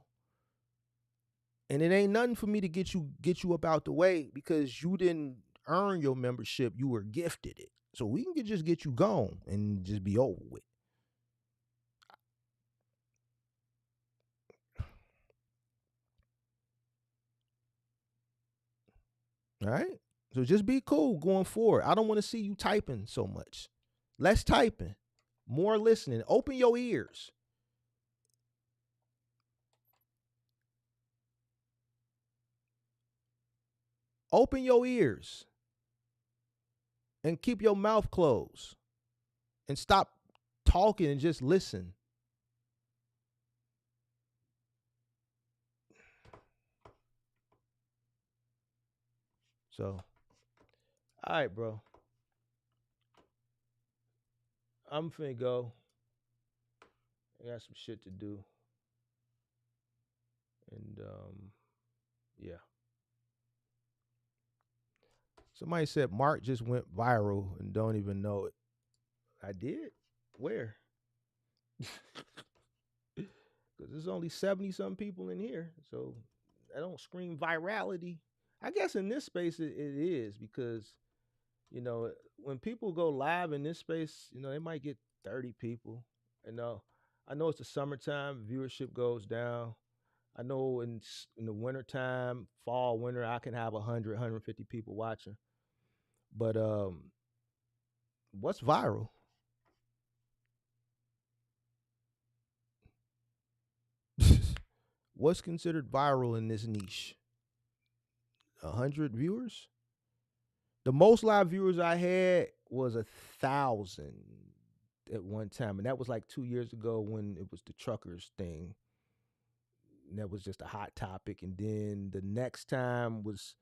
And it ain't nothing for me to get you up out the way because you didn't earn your membership. You were gifted it. So we can just get you gone and just be over with. All right. So just be cool going forward. I don't want to see you typing so much. Less typing, more listening. Open your ears. Open your ears and keep your mouth closed and stop talking and just listen. So, all right, bro. I'm finna go. I got some shit to do. And yeah. Somebody said Mark just went viral and don't even know it. I did? Where? Because there's only 70 some people in here. So I don't scream virality. I guess in this space it is because, you know, when people go live in this space, you know, they might get 30 people. And I know it's the summertime, viewership goes down. I know in the wintertime, fall, winter, I can have 100, 150 people watching. But what's viral? What's considered viral in this niche? 100 viewers? The most live viewers I had was 1,000 at one time, and that was like 2 years ago when it was the truckers thing. And that was just a hot topic. And then the next time was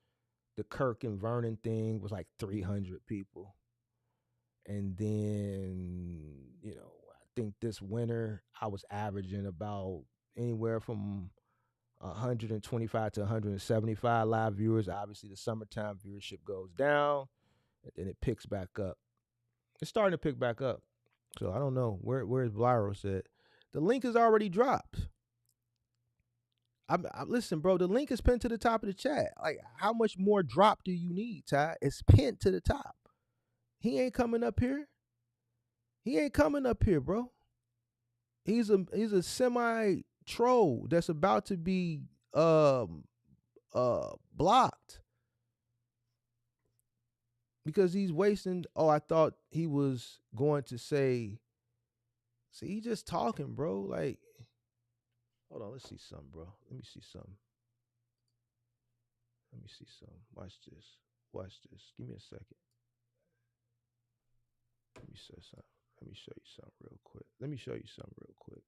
the Kirk and Vernon thing, was like 300 people. And then, you know, I think this winter I was averaging about anywhere from 125 to 175 live viewers. Obviously, the summertime viewership goes down, and then it picks back up. It's starting to pick back up. So I don't know where's Viral said. The link is already dropped. Listen, bro. The link is pinned to the top of the chat. Like, how much more drop do you need, Ty? It's pinned to the top. He ain't coming up here. He ain't coming up here, bro. He's a semi troll that's about to be blocked because he's wasting. Oh, I thought he was going to say. See, he just talking, bro. Like, hold on, let's see something, bro. Let me see something. Let me see something. Watch this. Watch this. Give me a second. Let me say something. Let me show you something real quick. Let me show you something real quick.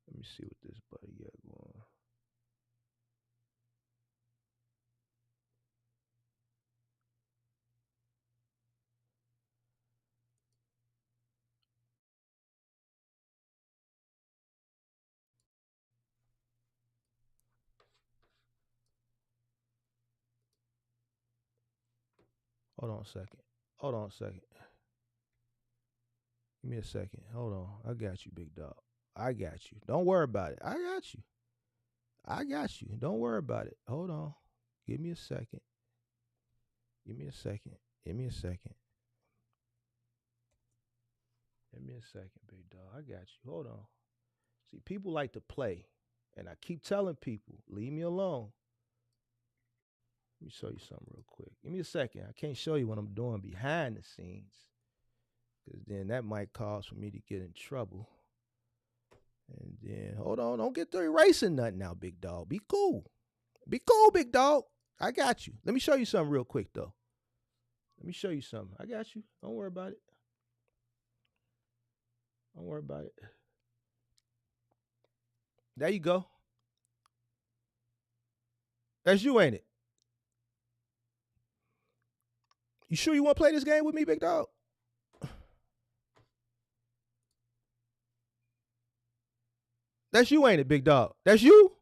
Let me see what this buddy got going. Hold on a second. Hold on a second. Give me a second. Hold on. I got you, big dog. I got you. Don't worry about it. I got you. I got you. Don't worry about it. Hold on. Give me a second. Give me a second. Give me a second. Give me a second, big dog. I got you. Hold on. See, people like to play. And I keep telling people, leave me alone. Let me show you something real quick. Give me a second. I can't show you what I'm doing behind the scenes. Because then that might cause for me to get in trouble. And then, hold on. Don't get to erasing nothing now, big dog. Be cool. Be cool, big dog. I got you. Let me show you something real quick, though. Let me show you something. I got you. Don't worry about it. Don't worry about it. There you go. That's you, ain't it? You sure you want to play this game with me, big dog? That's you, ain't it, big dog? That's you?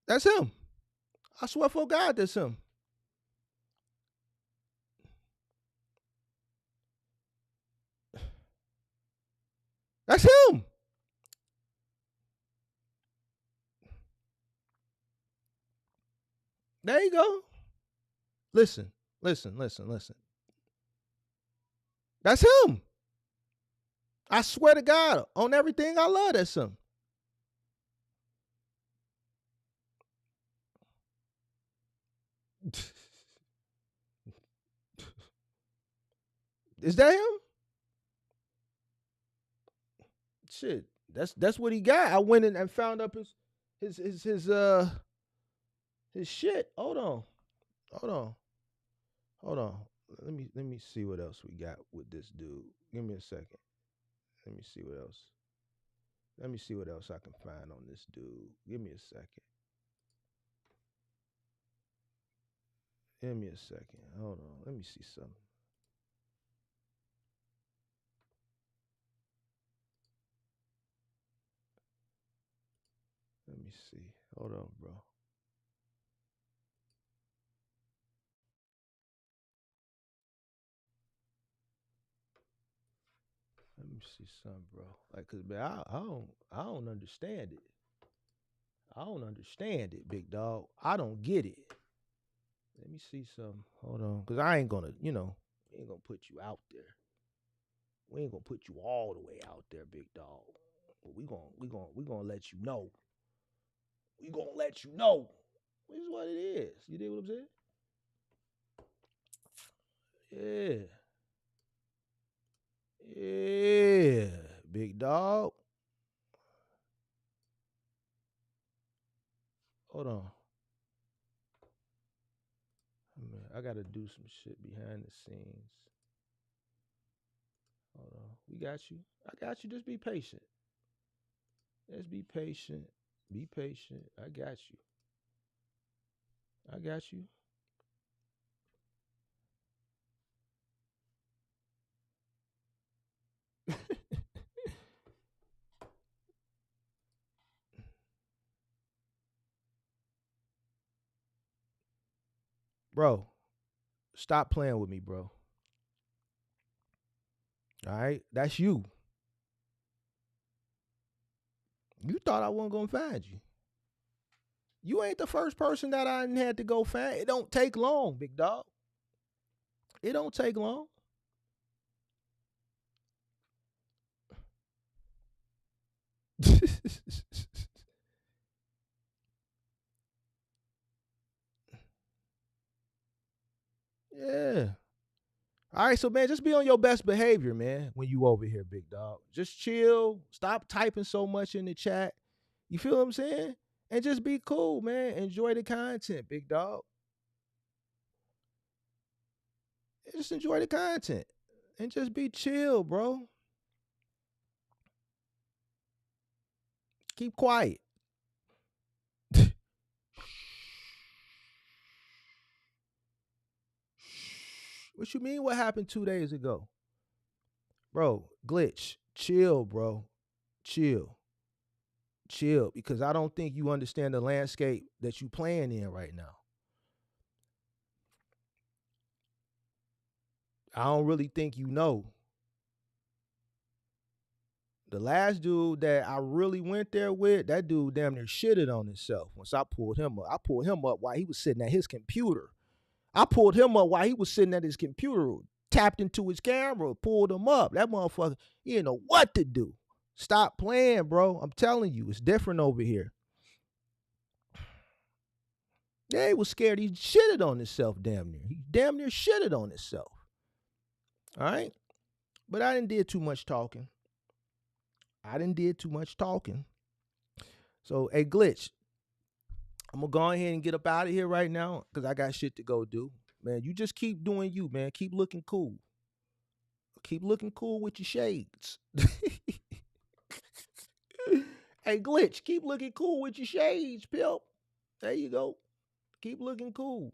That's him. I swear for God, that's him. That's him. There you go. Listen, listen. That's him. I swear to God, on everything I love, that's him. Is that him? Shit, that's what he got. I went in and found up his his shit. Hold on, hold on. Let me see what else we got with this dude. Give me a second. Let me see what else. Let me see what else I can find on this dude. Give me a second. Give me a second. Hold on. Let me see something. Let me see. Hold on, bro. Let me see something, bro. Like, cause man, I don't understand it. I don't understand it, big dog. I don't get it. Let me see something. Hold on, cause I ain't gonna, we ain't gonna put you out there. We ain't gonna put you all the way out there, big dog. But we gonna let you know. We gonna let you know. This is what it is. You dig what I'm saying? Yeah. Yeah. Big dog. Hold on. I gotta do some shit behind the scenes. Hold on. We got you. I got you. Just be patient. Just be patient. Be patient. I got you. I got you. Bro, stop playing with me, bro. All right? That's you. You thought I wasn't gonna find you. You ain't the first person that I had to go find. It don't take long, big dog. It don't take long. Yeah. All right, so man, just be on your best behavior, man, when you over here, big dog. Just chill. Stop typing so much in the chat. You feel what I'm saying? And just be cool, man. Enjoy the content, big dog. Just enjoy the content. And just be chill, bro. Keep quiet. What you mean what happened 2 days ago? Bro, glitch. Chill, bro. Chill. Chill. Because I don't think you understand the landscape that you playing in right now. I don't really think you know. The last dude that I really went there with, that dude damn near shitted on himself once I pulled him up. I pulled him up while he was sitting at his computer. I pulled him up while he was sitting at his computer, tapped into his camera, pulled him up. That motherfucker, he didn't know what to do. Stop playing, bro. I'm telling you, it's different over here. Yeah, he was scared. He shitted on himself damn near. He damn near shitted on himself. All right? But I didn't did too much talking. So, hey, Glitch, I'm going to go ahead and get up out of here right now because I got shit to go do. Man, you just keep doing you, man. Keep looking cool. Keep looking cool with your shades. Hey, Glitch, keep looking cool with your shades, pimp. There you go. Keep looking cool.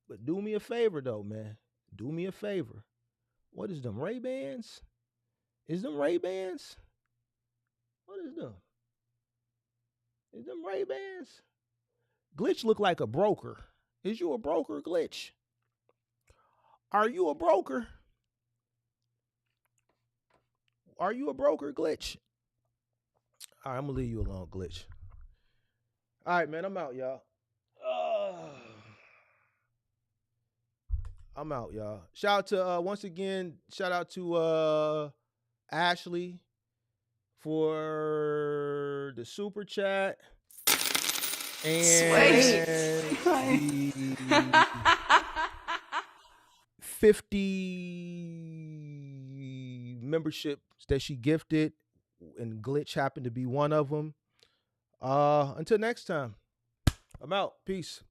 But do me a favor, though, man. do me a favor. What is them Ray-Bans? Is them Ray-Bans? What is them? Is them Ray-Bans? Glitch look like a broker. Is you a broker, Glitch? Are you a broker? Are you a broker, Glitch? All right, I'm gonna leave you alone, Glitch. All right, man, I'm out, y'all. I'm out, y'all. Shout out to once again, shout out to Ashley for the super chat and the 50 memberships that she gifted, and Glitch happened to be one of them. Until next time, I'm out. Peace.